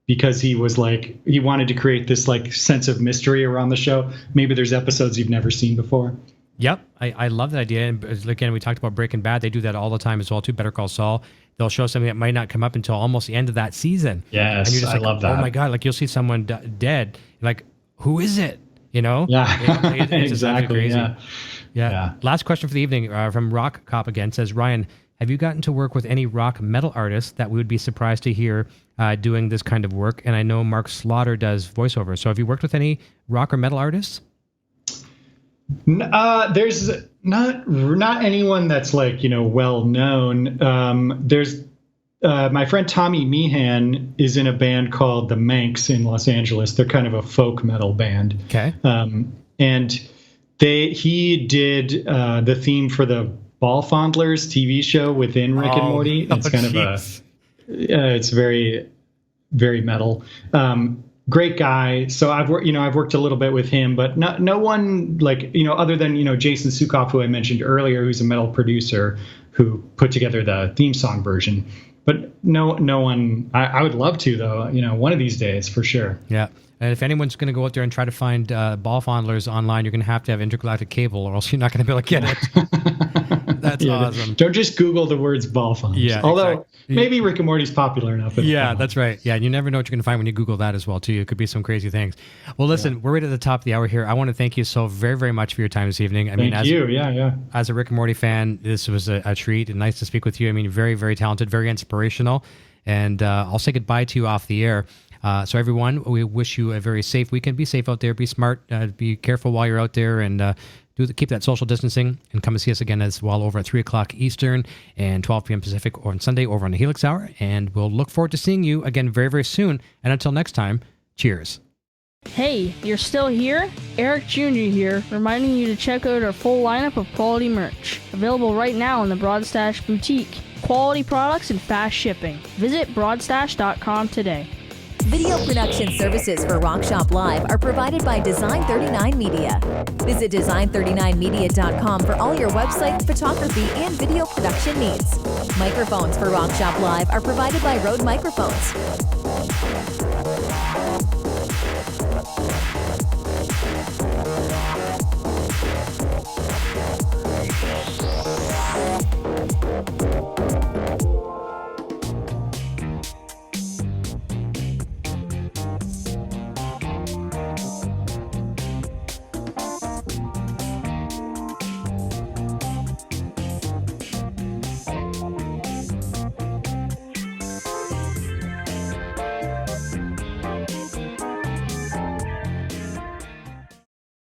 because he wanted to create this like sense of mystery around the show. Maybe there's episodes you've never seen before. Yep. I love that idea. And again, we talked about Breaking Bad. They do that all the time as well, too. Better Call Saul. They'll show something that might not come up until almost the end of that season. Yes, and you're just I love that. Oh, my God. Like, you'll see someone dead. Like, who is it? Yeah, it's exactly. Crazy. Yeah. Last question for the evening from Rock Cop again. Says, Ryan, have you gotten to work with any rock metal artists that we would be surprised to hear doing this kind of work? And I know Mark Slaughter does voiceover. So have you worked with any rock or metal artists? There's not anyone that's like, well known. There's my friend Tommy Meehan is in a band called the Manx in Los Angeles. They're kind of a folk metal band. Okay. And he did the theme for the Ball Fondlers TV show within Rick and Morty. It's kind of it's very, very metal. Great guy. So I've worked a little bit with him, but no one like, other than, Jason Sukoff, who I mentioned earlier, who's a metal producer who put together the theme song version. But no one, I would love to, though, one of these days for sure. Yeah. And if anyone's going to go out there and try to find Ball Fondlers online, you're going to have intergalactic cable, or else you're not going to be able to get it. That's awesome. Don't just Google the words Ball Fondlers. Yeah, although maybe Rick and Morty's popular enough. Yeah, that's right. Yeah, you never know what you're going to find when you Google that as well, too. It could be some crazy things. Well, listen, we're right at the top of the hour here. I want to thank you so very, very much for your time this evening. Thank you. As a Rick and Morty fan, this was a treat and nice to speak with you. Very, very talented, very inspirational. And I'll say goodbye to you off the air. So everyone, we wish you a very safe weekend. Be safe out there. Be smart. Be careful while you're out there, and keep that social distancing. And come and see us again as well over at 3 o'clock Eastern and 12 p.m. Pacific on Sunday over on the Helix Hour. And we'll look forward to seeing you again very, very soon. And until next time, cheers. Hey, you're still here? Eric Jr. here, reminding you to check out our full lineup of quality merch. Available right now in the Broadstash Boutique. Quality products and fast shipping. Visit broadstash.com today. Video production services for Rock Shop Live are provided by Design39 Media. Visit design39media.com for all your website, photography, and video production needs. Microphones for Rock Shop Live are provided by Rode Microphones.